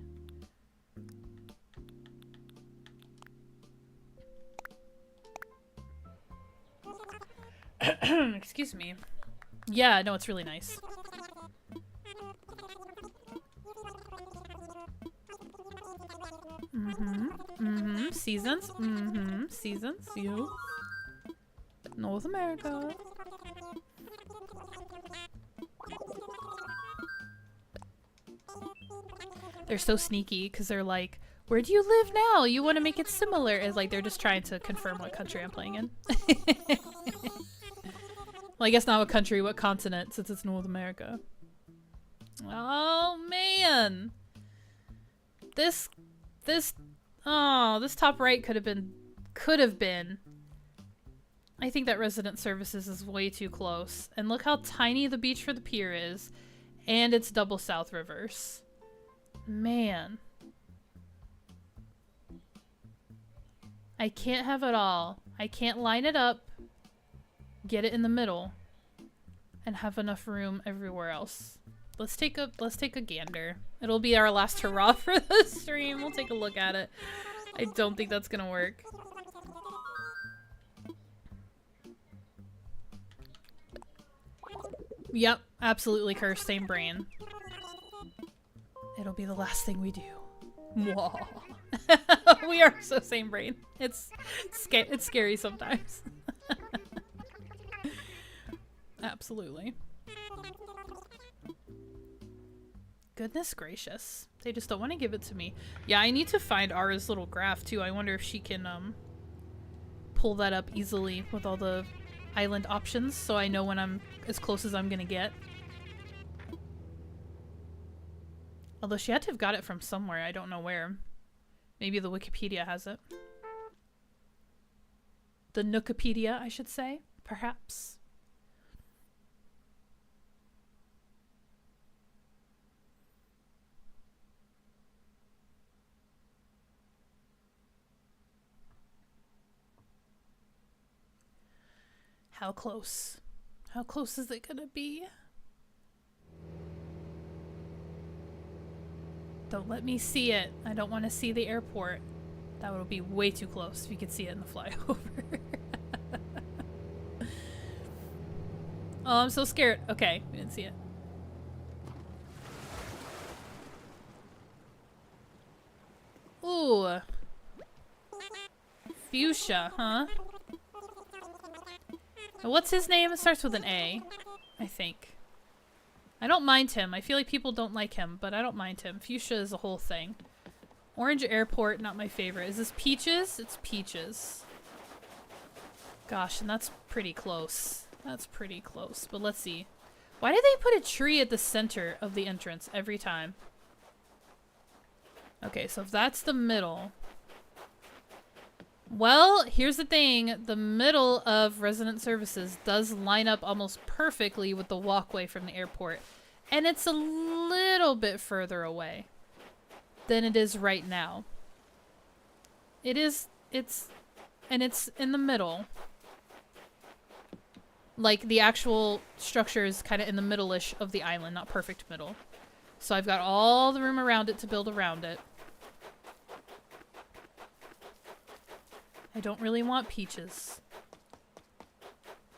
Excuse me. Yeah, no, it's really nice. Seasons. Seasons. You. North America. They're so sneaky because they're like, where do you live now? You want to make it similar. It's like they're just trying to confirm what country I'm playing in. Well, I guess not what country, what continent, since it's North America. Oh, man. This top right could have been. I think that resident services is way too close. And look how tiny the beach for the pier is. And it's double south reverse. Man. I can't have it all. I can't line it up, get it in the middle, and have enough room everywhere else. Let's take a gander. It'll be our last hurrah for the stream. We'll take a look at it. I don't think that's gonna work. Yep, absolutely cursed. Same brain. It'll be the last thing we do. Mwah. We are so same brain. It's scary sometimes. Absolutely. Goodness gracious. They just don't want to give it to me. Yeah, I need to find Ara's little graph too. I wonder if she can pull that up easily with all the island options so I know when I'm as close as I'm gonna get. Although she had to have got it from somewhere. I don't know where. Maybe the Wikipedia has it. The Nookipedia, I should say. Perhaps. How close? How close is it gonna be? Don't let me see it. I don't want to see the airport. That would be way too close if you could see it in the flyover. Oh, I'm so scared. Okay, we didn't see it. Ooh. Fuchsia, huh? What's his name? It starts with an A, I think. I don't mind him. I feel like people don't like him, but I don't mind him. Fuchsia is a whole thing. Orange Airport, not my favorite. Is this Peaches? It's Peaches. Gosh, and that's pretty close. That's pretty close, but let's see. Why did they put a tree at the center of the entrance every time? Okay, so if that's the middle... Well, here's the thing. The middle of resident services does line up almost perfectly with the walkway from the airport. And it's a little bit further away than it is right now. It's in the middle. Like, the actual structure is kind of in the middle-ish of the island, not perfect middle. So I've got all the room around it to build around it. I don't really want peaches.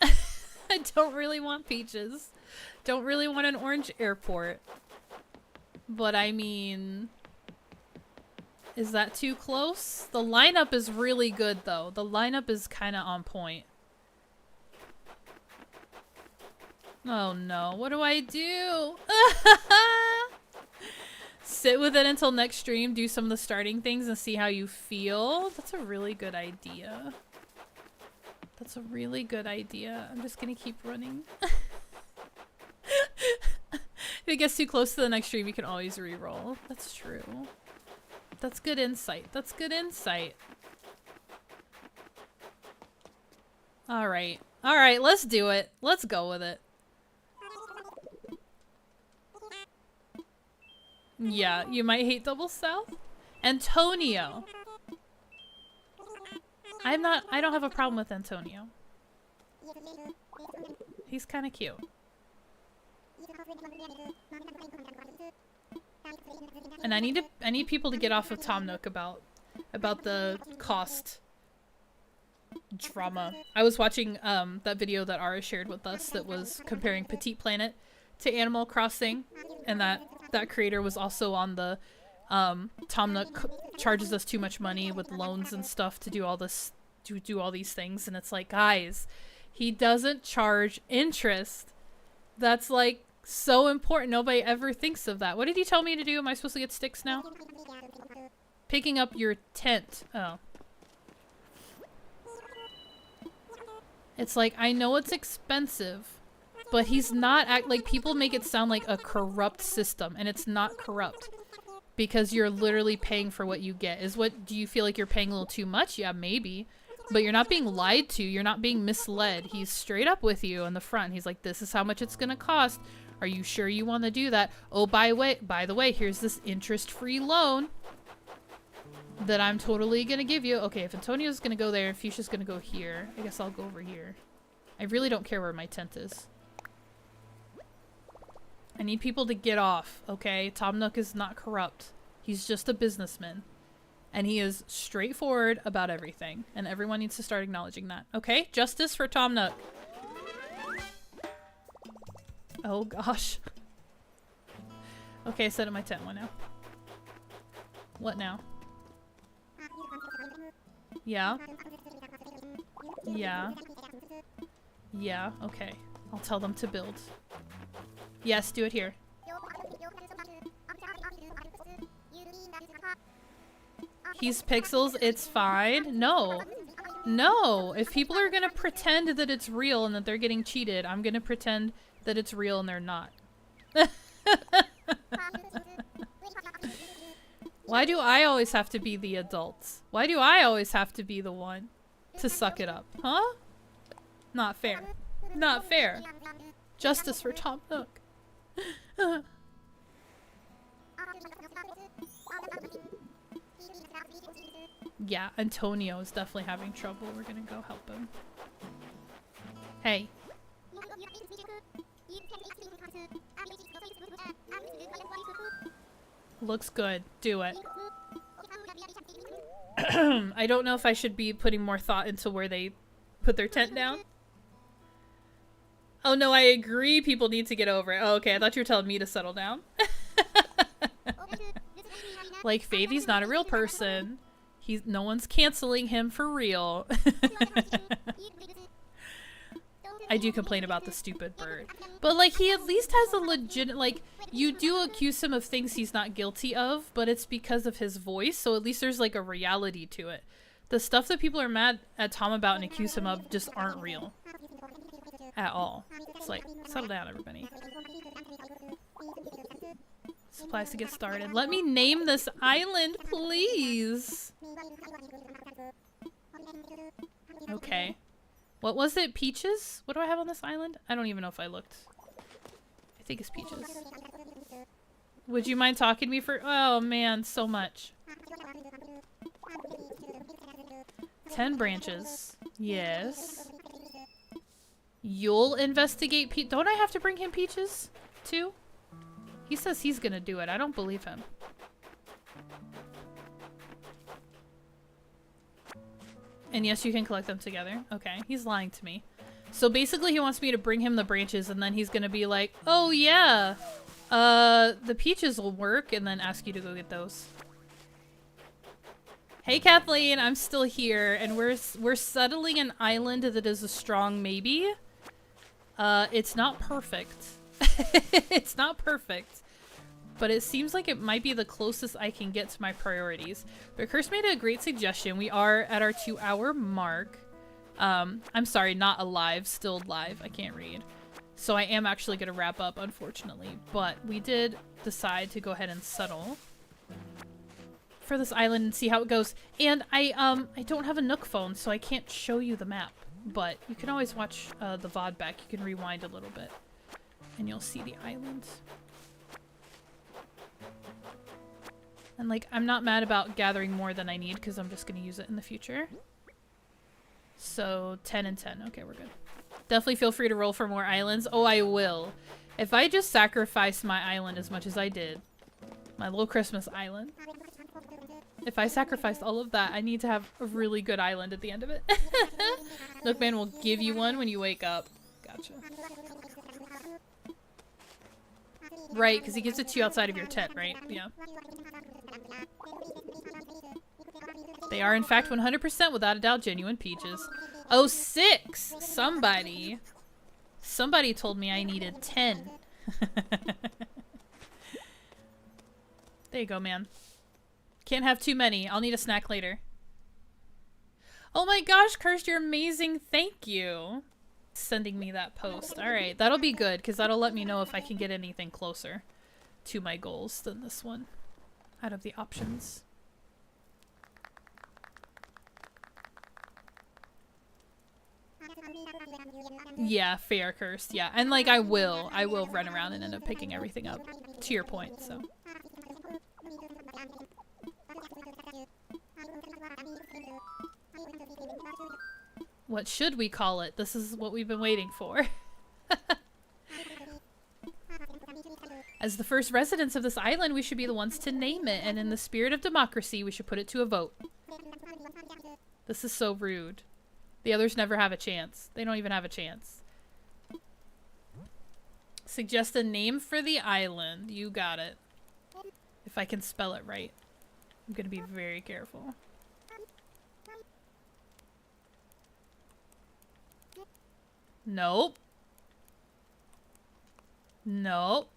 I don't really want peaches. Don't really want an orange airport. But I mean... Is that too close? The lineup is really good, though. The lineup is kind of on point. Oh no, what do I do? Sit with it until next stream, do some of the starting things and see how you feel. That's a really good idea. That's a really good idea. I'm just gonna keep running. If it gets too close to the next stream, you can always re-roll. That's true. That's good insight. That's good insight. Alright. Alright, let's do it. Let's go with it. Yeah, you might hate Double South. Antonio. I don't have a problem with Antonio. He's kind of cute. And I need people to get off of Tom Nook about the cost drama. I was watching that video that Ara shared with us that was comparing Petite Planet to Animal Crossing, and that creator was also on the Tom Nook charges us too much money with loans and stuff to do all this, to do all these things, and it's like, guys, he doesn't charge interest. That's like so important. Nobody ever thinks of that. What did he tell me to do? Am I supposed to get sticks now? Picking up your tent. Oh. It's like, I know it's expensive, but he's not like, people make it sound like a corrupt system, and it's not corrupt because you're literally paying for what you get. Do you feel like you're paying a little too much? Yeah, maybe, but you're not being lied to. You're not being misled. He's straight up with you in the front. He's like, this is how much it's gonna cost. Are you sure you want to do that? Oh, by the way, here's this interest-free loan that I'm totally gonna give you. Okay, if Antonio's gonna go there and Fuchsia's gonna go here, I guess I'll go over here. I really don't care where my tent is. I need people to get off, okay? Tom Nook is not corrupt. He's just a businessman. And he is straightforward about everything. And everyone needs to start acknowledging that. Okay? Justice for Tom Nook. Oh gosh. Okay, I set up my tent. What now? What now? Yeah? Yeah? Yeah, okay. I'll tell them to build. Yes, do it here. He's pixels, it's fine. No. No! If people are gonna pretend that it's real and that they're getting cheated, I'm gonna pretend that it's real and they're not. Why do I always have to be the adults? Why do I always have to be the one to suck it up? Huh? Not fair. Not fair. Justice for Tom Nook. Yeah, Antonio is definitely having trouble. We're gonna go help him. Hey. Looks good. Do it. I don't know if I should be putting more thought into where they put their tent down. Oh no, I agree people need to get over it. Oh, okay, I thought you were telling me to settle down. Like, Faith, he's not a real person. No one's canceling him for real. I do complain about the stupid bird. But, like, he at least has a legit, like, you do accuse him of things he's not guilty of, but it's because of his voice, so at least there's, like, a reality to it. The stuff that people are mad at Tom about and accuse him of just aren't real. At all. It's like, settle down, everybody. Supplies to get started. Let me name this island, please! Okay. What was it? Peaches? What do I have on this island? I don't even know if I looked. I think it's Peaches. Would you mind talking to me for— oh man, so much. 10 branches. Yes. You'll investigate don't I have to bring him Peaches too? He says he's gonna do it. I don't believe him. And yes, you can collect them together. Okay, he's lying to me. So basically he wants me to bring him the branches and then he's gonna be like, oh yeah, the peaches will work, and then ask you to go get those. Hey Kathleen, I'm still here, and we're settling an island that is a strong maybe. It's not perfect. It's not perfect, but it seems like it might be the closest I can get to my priorities. But Kirst made a great suggestion. We are at our 2-hour mark. I'm sorry, not alive, still live. I can't read. So I am actually going to wrap up, unfortunately. But we did decide to go ahead and settle for this island and see how it goes. And I don't have a Nook phone, so I can't show you the map. But you can always watch the VOD back. You can rewind a little bit, and you'll see the island. And, like, I'm not mad about gathering more than I need, because I'm just going to use it in the future. So, 10 and 10. Okay, we're good. Definitely feel free to roll for more islands. Oh, I will. If I just sacrificed my island as much as I did, my little Christmas island, if I sacrificed all of that, I need to have a really good island at the end of it. Nookman will give you one when you wake up. Gotcha. Right, because he gives it to you outside of your tent, right? Yeah. They are, in fact, 100% without a doubt genuine peaches. Oh, 6! Somebody told me I needed 10. There you go, man. Can't have too many. I'll need a snack later. Oh my gosh, Kirst, you're amazing. Thank you. Sending me that post. Alright, that'll be good, because that'll let me know if I can get anything closer to my goals than this one out of the options. Yeah, fair, Kirst. Yeah, and like I will run around and end up picking everything up, to your point, so. What should we call it? This is what we've been waiting for. As the first residents of this island, we should be the ones to name it, and in the spirit of democracy, we should put it to a vote. This is so rude. The others never have a chance. They don't even have a chance. Suggest a name for the island. You got it. If I can spell it right. I'm gonna be very careful. Nope. Nope.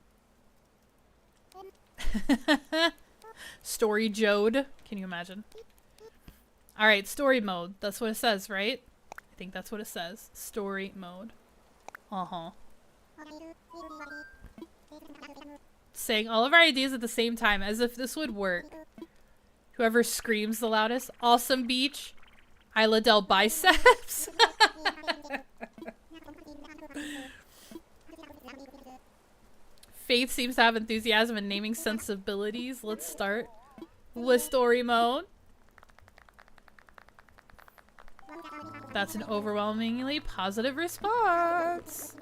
Story Jode. Can you imagine? Alright, story mode. That's what it says, right? I think that's what it says. Story mode. Uh-huh. Saying all of our ideas at the same time, as if this would work. Whoever screams the loudest. Awesome beach. Isla del Biceps. Faith seems to have enthusiasm and naming sensibilities. Let's start with story mode. That's an overwhelmingly positive response.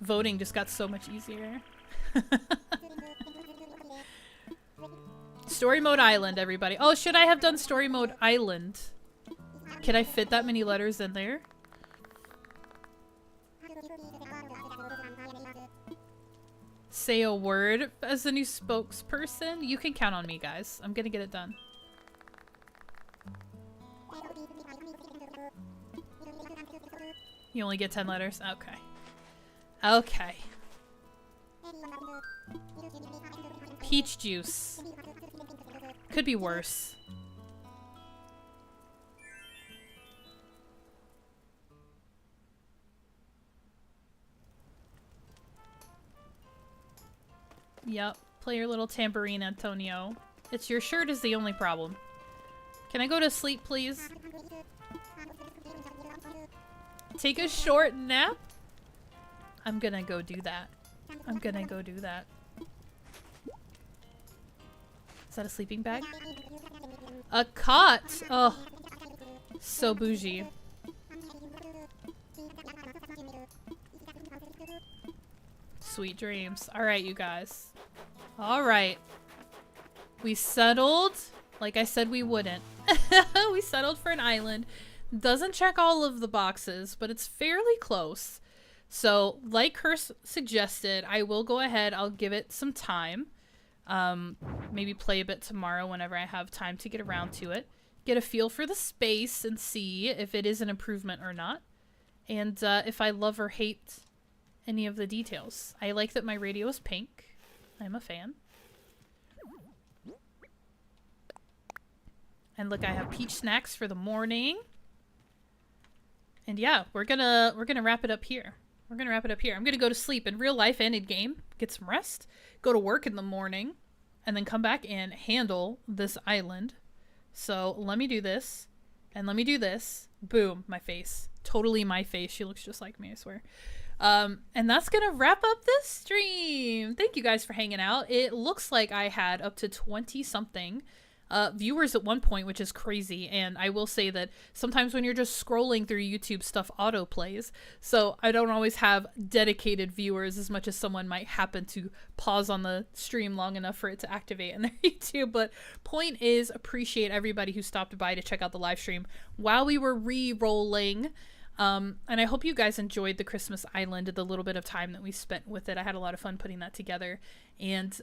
Voting just got so much easier. Story mode island, everybody. Oh, should I have done story mode island? Can I fit that many letters in there? Say a word as the new spokesperson. You can count on me, guys. I'm gonna get it done. You only get 10 letters? Okay. Okay. Peach juice. Could be worse. Yep. Play your little tambourine, Antonio. It's your shirt is the only problem. Can I go to sleep, please? Take a short nap? I'm gonna go do that. I'm gonna go do that. Is that a sleeping bag? A cot! Oh. So bougie. Sweet dreams. Alright, you guys. Alright. We settled like I said we wouldn't. We settled for an island. Doesn't check all of the boxes, but it's fairly close. So, like Kirst suggested, I will go ahead. I'll give it some time. Maybe play a bit tomorrow whenever I have time to get around to it. get a feel for the space and see if it is an improvement or not. And if I love or hate any of the details. I like that my radio is pink. I'm a fan. And look, I have peach snacks for the morning. And yeah, we're gonna wrap it up here. We're gonna wrap it up here. I'm gonna go to sleep in real life and in game, get some rest, go to work in the morning, and then come back and handle this island. So let me do this, and let me do this. Boom, my face. Totally my face. She looks just like me, I swear. And that's gonna wrap up this stream. Thank you guys for hanging out. It looks like I had up to 20 something viewers at one point, which is crazy. And I will say that sometimes when you're just scrolling through YouTube, stuff auto plays, so I don't always have dedicated viewers as much as someone might happen to pause on the stream long enough for it to activate in their YouTube. But point is, appreciate everybody who stopped by to check out the live stream while we were re-rolling. And I hope you guys enjoyed the Christmas Island, the little bit of time that we spent with it. I had a lot of fun putting that together, and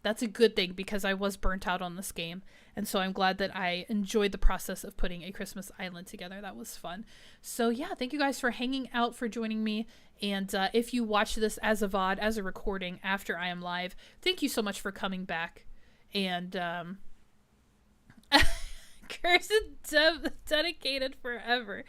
that's a good thing because I was burnt out on this game, and so I'm glad that I enjoyed the process of putting a Christmas Island together. That was fun. So yeah, thank you guys for hanging out, for joining me, and if you watch this as a VOD, as a recording after I am live, thank you so much for coming back. And Curse is dedicated forever.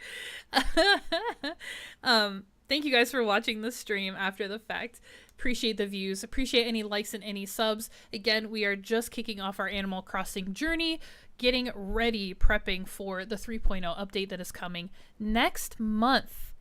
Thank you guys for watching the stream after the fact. Appreciate the views. Appreciate any likes and any subs. Again, we are just kicking off our Animal Crossing journey, getting ready, prepping for the 3.0 update that is coming next month.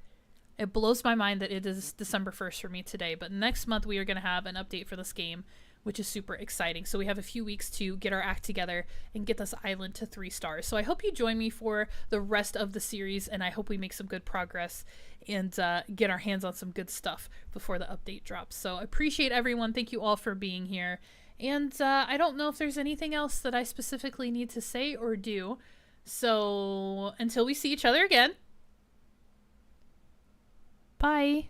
It blows my mind that it is December 1st for me today, but next month we are going to have an update for this game, which is super exciting. So we have a few weeks to get our act together and get this island to 3 stars. So I hope you join me for the rest of the series, and I hope we make some good progress and get our hands on some good stuff before the update drops. So I appreciate everyone. Thank you all for being here. And I don't know if there's anything else that I specifically need to say or do. So until we see each other again, bye.